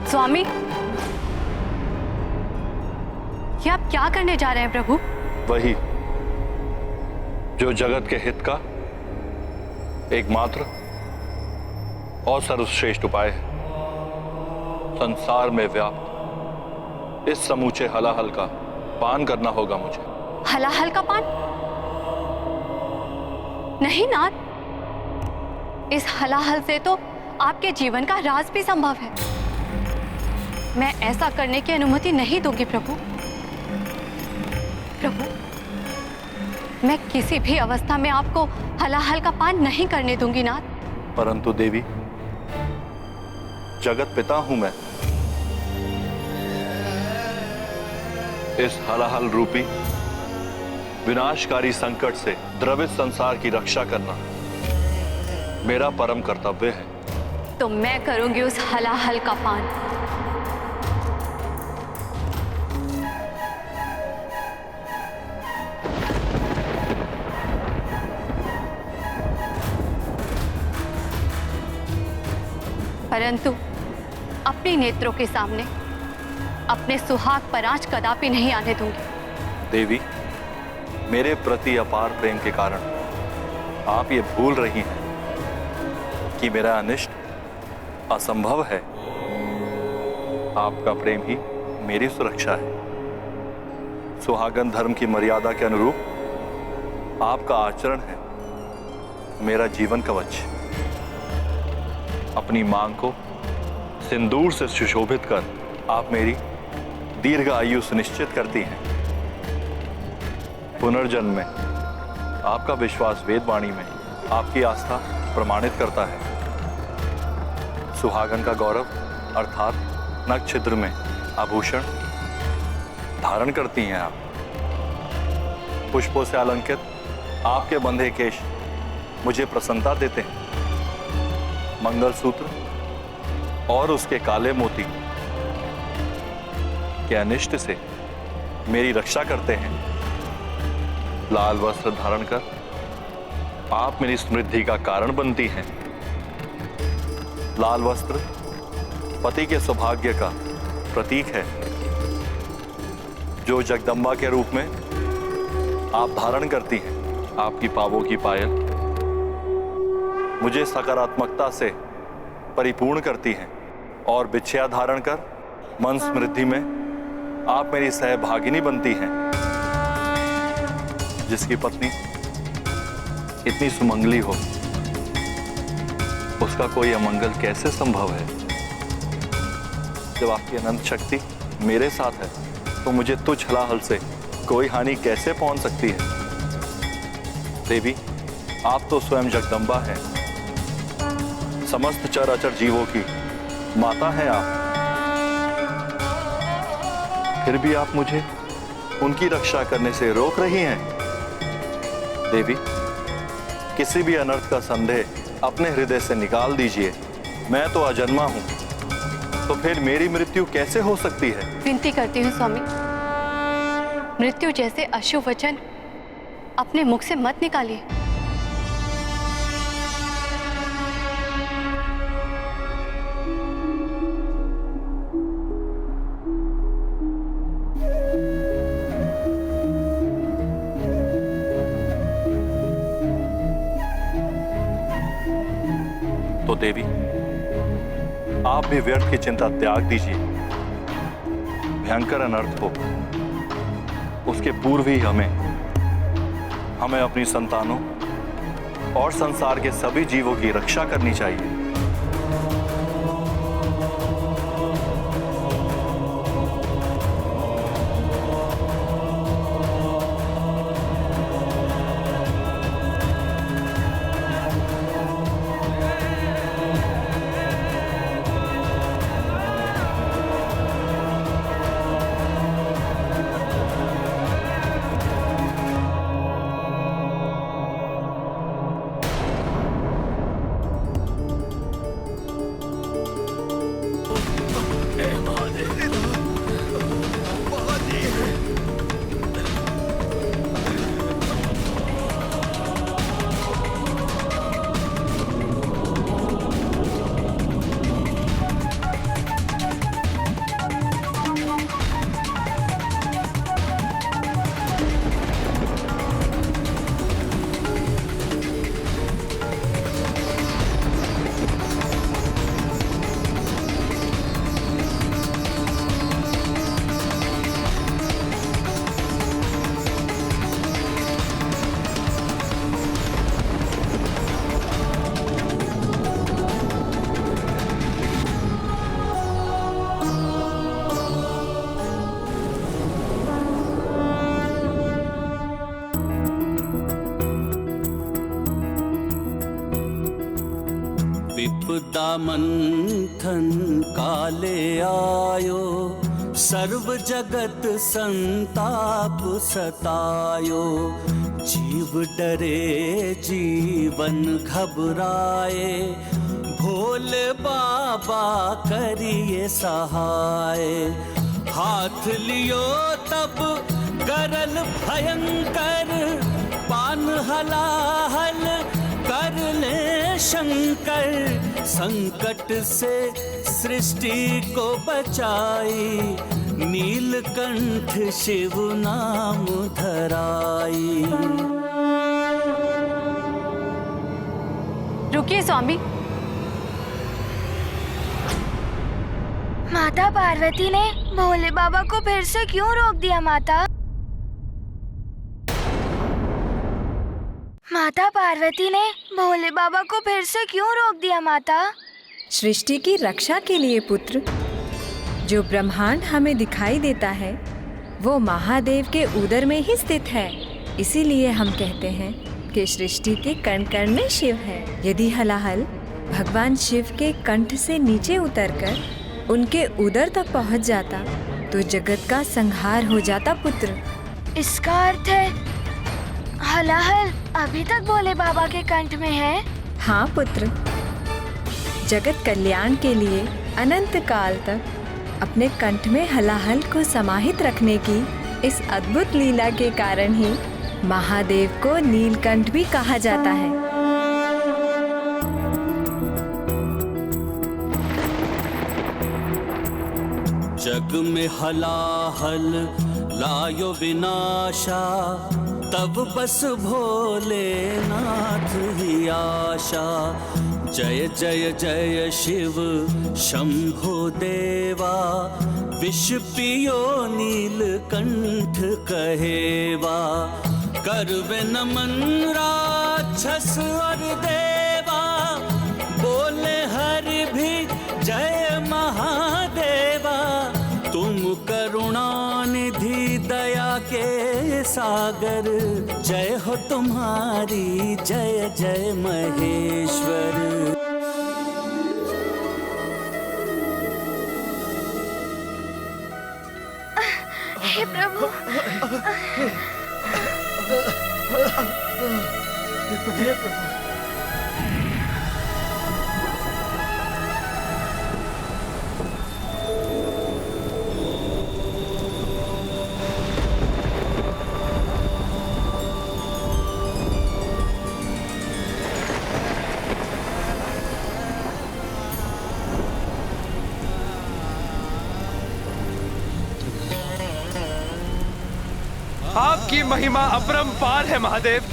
स्वामी, ये आप क्या करने जा रहे हैं प्रभु? वही जो जगत के हित का एकमात्र और सर्वश्रेष्ठ उपाय है। संसार में व्याप्त इस समूचे हलाहल का पान करना होगा मुझे। हलाहल का पान? नहीं नाथ, इस हलाहल से तो आपके जीवन का राज भी संभव है। मैं ऐसा करने की अनुमति नहीं दूंगी प्रभु। प्रभु, मैं किसी भी अवस्था में आपको हलाहल का पान नहीं करने दूंगी नाथ। परंतु देवी, जगत पिता हूं मैं। इस हलाहल रूपी विनाशकारी संकट से द्रवित संसार की रक्षा करना मेरा परम कर्तव्य है। तो मैं करूंगी उस हलाहल का पान। परंतु अपने नेत्रों के सामने अपने सुहाग पर आंच कदापि नहीं आने दूंगी। देवी, मेरे प्रति अपार प्रेम के कारण आप ये भूल रही हैं कि मेरा अनिष्ट असंभव है। आपका प्रेम ही मेरी सुरक्षा है। सुहागन धर्म की मर्यादा के अनुरूप आपका आचरण है मेरा जीवन कवच। अपनी मांग को सिंदूर से सुशोभित कर आप मेरी दीर्घ आयु सुनिश्चित करती हैं। पुनर्जन्म में आपका विश्वास वेदवाणी में आपकी आस्था प्रमाणित करता है। सुहागन का गौरव अर्थात नक्षत्र में आभूषण धारण करती हैं आप। पुष्पों से अलंकृत आपके बंधे केश मुझे प्रसन्नता देते हैं। मंगलसूत्र और उसके काले मोती के अनिष्ट से मेरी रक्षा करते हैं। लाल वस्त्र धारण कर आप मेरी समृद्धि का कारण बनती हैं। लाल वस्त्र पति के सौभाग्य का प्रतीक है जो जगदम्बा के रूप में आप धारण करती हैं। आपकी पावों की पायल मुझे सकारात्मकता से परिपूर्ण करती हैं और बिछिया धारण कर मन समृद्धि में आप मेरी सहभागिनी बनती हैं। जिसकी पत्नी इतनी सुमंगली हो उसका कोई अमंगल कैसे संभव है। जब आपकी अनंत शक्ति मेरे साथ है तो मुझे तुच्छ हलाहल से कोई हानि कैसे पहुंच सकती है। देवी, आप तो स्वयं जगदम्बा हैं। समस्त चराचर जीवों की माता हैं आप। फिर भी आप मुझे उनकी रक्षा करने से रोक रही हैं। देवी, किसी भी अनर्थ का संदेह अपने हृदय से निकाल दीजिए। मैं तो अजन्मा हूं, तो फिर मेरी मृत्यु कैसे हो सकती है। विनती करती हूँ स्वामी, मृत्यु जैसे अशुभ वचन अपने मुख से मत निकालिए। तो देवी, आप भी व्यर्थ की चिंता त्याग दीजिए। भयंकर अनर्थ हो उसके पूर्व ही हमें अपनी संतानों और संसार के सभी जीवों की रक्षा करनी चाहिए। विपदा मंथन काले आयो, सर्व जगत संताप सतायो। जीव डरे जीवन घबराए, भोले बाबा करिए सहाय। हाथ लियो तब गरल भयंकर, पान हलाहल कर ले शंकर। संकट से सृष्टि को बचाई, नीलकंठ शिव नाम धराई। रुकिए स्वामी। माता पार्वती ने भोले बाबा को फिर से क्यों रोक दिया माता? माता पार्वती ने भोले बाबा को फिर से क्यों रोक दिया माता? सृष्टि की रक्षा के लिए पुत्र। जो ब्रह्मांड हमें दिखाई देता है वो महादेव के उदर में ही स्थित है। इसीलिए हम कहते हैं कि सृष्टि के कण कण में शिव है। यदि हलाहल भगवान शिव के कंठ से नीचे उतरकर उनके उदर तक पहुंच जाता तो जगत का संहार हो जाता पुत्र। इसका अर्थ है हलाहल अभी तक भोले बाबा के कंठ में है? हाँ पुत्र, जगत कल्याण के लिए अनंत काल तक अपने कंठ में हलाहल को समाहित रखने की इस अद्भुत लीला के कारण ही महादेव को नीलकंठ भी कहा जाता है। जग में हलाहल लायो विनाशा, तब बस भोलेनाथ ही आशा। जय जय जय शिव शंभो देवा, विष पियो नीलकंठ कहेवा। करवे नमन राक्षस और देवा, बोले हरि भी जय महादेवा। तुम करुणा निधि दया के सागर, जय हो तुम्हारी जय जय महेश्वर। हे प्रभु, हे प्रभु। आपकी महिमा अपरंपार है महादेव।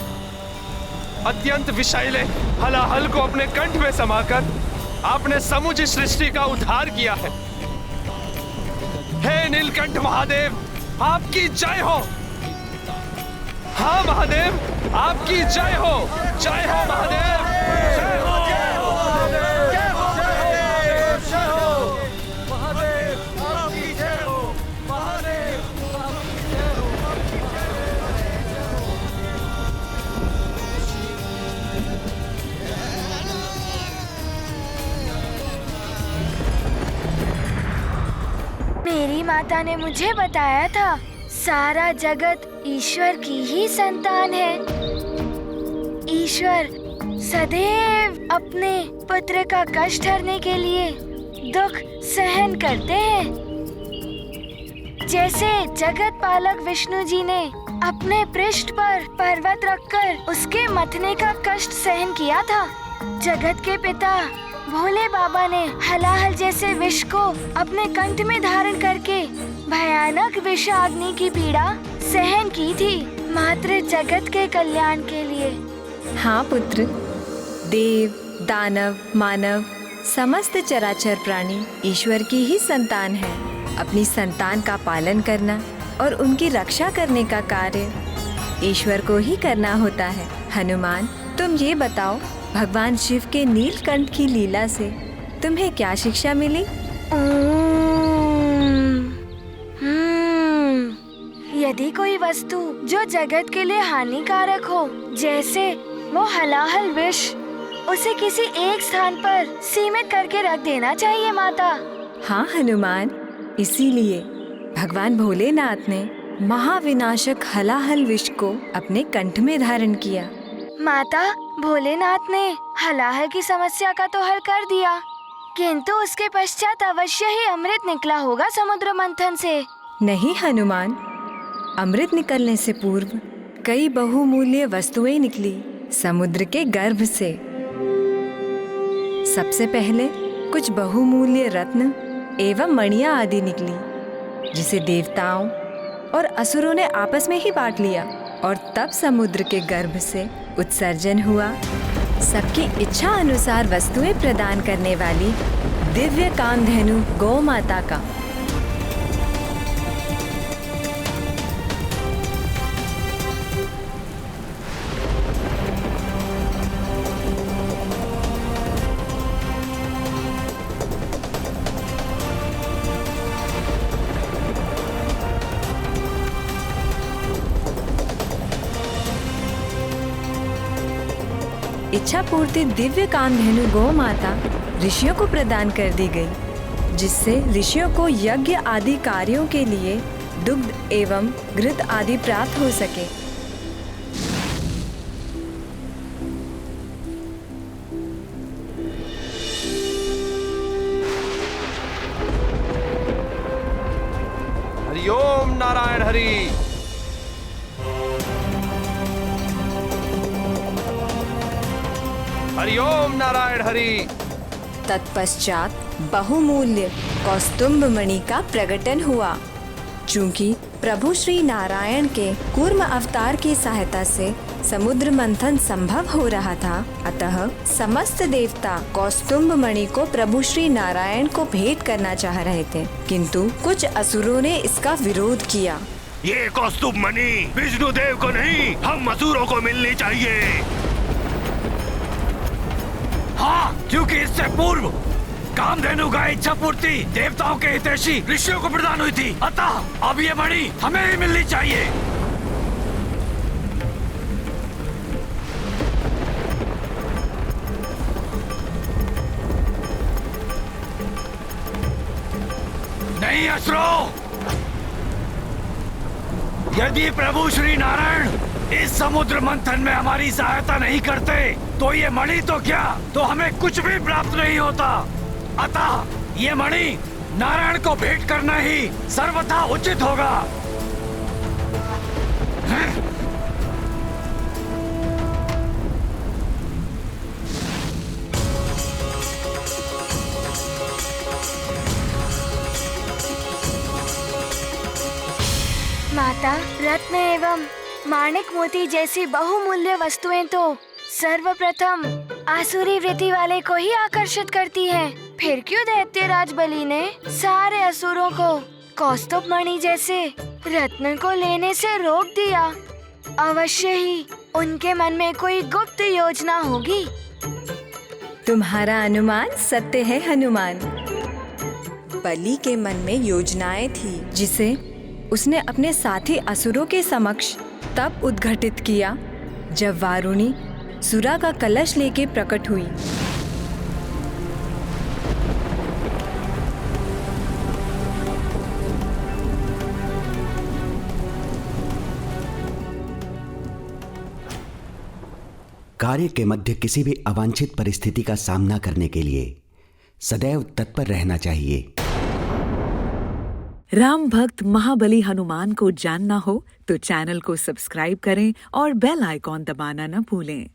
अत्यंत विषैले हलाहल को अपने कंठ में समाकर आपने समूची सृष्टि का उद्धार किया है। हे नीलकंठ महादेव, आपकी जय हो। हाँ महादेव, आपकी जय हो। जय हो महादेव, जय हो। मेरी माता ने मुझे बताया था सारा जगत ईश्वर की ही संतान है। ईश्वर सदैव अपने पुत्र का कष्ट हरने के लिए दुख सहन करते हैं। जैसे जगत पालक विष्णु जी ने अपने पृष्ठ पर पर्वत रखकर उसके मथने का कष्ट सहन किया था, जगत के पिता भोले बाबा ने हलाहल जैसे विष को अपने कंठ में धारण करके भयानक विषाग्नि की पीड़ा सहन की थी, मात्र जगत के कल्याण के लिए। हाँ पुत्र, देव दानव मानव समस्त चराचर प्राणी ईश्वर की ही संतान है। अपनी संतान का पालन करना और उनकी रक्षा करने का कार्य ईश्वर को ही करना होता है। हनुमान, तुम ये बताओ, भगवान शिव के नीलकंठ की लीला से तुम्हें क्या शिक्षा मिली? यदि कोई वस्तु जो जगत के लिए हानिकारक हो, जैसे वो हलाहल विष, उसे किसी एक स्थान पर सीमित करके रख देना चाहिए माता। हाँ हनुमान, इसीलिए भगवान भोलेनाथ ने महाविनाशक हलाहल विष को अपने कंठ में धारण किया। माता, भोलेनाथ ने हलाहल की समस्या का तो हल कर दिया, किंतु उसके पश्चात अवश्य ही अमृत निकला होगा समुद्र मंथन से। नहीं हनुमान, अमृत निकलने से पूर्व कई बहुमूल्य वस्तुएं निकली समुद्र के गर्भ से। सबसे पहले कुछ बहुमूल्य रत्न एवं मणियां आदि निकली, जिसे देवताओं और असुरों ने आपस में ही बांट लिया, और तब समुद्र के गर्भ से उत्सर्जन हुआ सबकी इच्छा अनुसार वस्तुएं प्रदान करने वाली दिव्य कामधेनु गौ माता का। इच्छा पूर्ति दिव्य कामधेनु गौ माता ऋषियों को प्रदान कर दी गई, जिससे ऋषियों को यज्ञ आदि कार्यों के लिए दुग्ध एवं घृत आदि प्राप्त हो सके। हरिओम नारायण हरि। हरिओम नारायण हरि। तत्पश्चात बहुमूल्य कौस्तुभ मणि का प्रकटन हुआ। चूंकि प्रभु श्री नारायण के कूर्म अवतार की सहायता से समुद्र मंथन संभव हो रहा था, अतः समस्त देवता कौस्तुभ मणि को प्रभु श्री नारायण को भेंट करना चाह रहे थे, किंतु कुछ असुरों ने इसका विरोध किया। ये कौस्तुभ मणि विष्णु देव को नहीं, हम असुरों को मिलनी चाहिए। हाँ, क्योंकि इससे पूर्व कामधेनु का इच्छा पूर्ति देवताओं के हितैषी ऋषियों को प्रदान हुई थी, अतः अब ये मणि हमें ही मिलनी चाहिए। नहीं असुरों, यदि प्रभु श्री नारायण इस समुद्र मंथन में हमारी सहायता नहीं करते तो ये मणि तो क्या, तो हमें कुछ भी प्राप्त नहीं होता। अतः ये मणि नारायण को भेंट करना ही सर्वथा उचित होगा। माता, रत्न एवं माणिक मोती जैसी बहुमूल्य वस्तुएं तो सर्वप्रथम आसुरी वृत्ति वाले को ही आकर्षित करती हैं। फिर क्यों दैत्यराज बलि ने सारे असुरों को कौस्तुभ मणि जैसे रत्न को लेने से रोक दिया? अवश्य ही उनके मन में कोई गुप्त योजना होगी। तुम्हारा अनुमान सत्य है हनुमान। बलि के मन में योजनाएं थी, जिसे उसने अपने साथी असुरों के समक्ष तब उद्घटित किया जब वारुणी सुरा का कलश लेके प्रकट हुई। कार्य के मध्य किसी भी अवांछित परिस्थिति का सामना करने के लिए सदैव तत्पर रहना चाहिए। राम भक्त महाबली हनुमान को जानना हो तो चैनल को सब्सक्राइब करें और बेल आइकॉन दबाना न भूलें।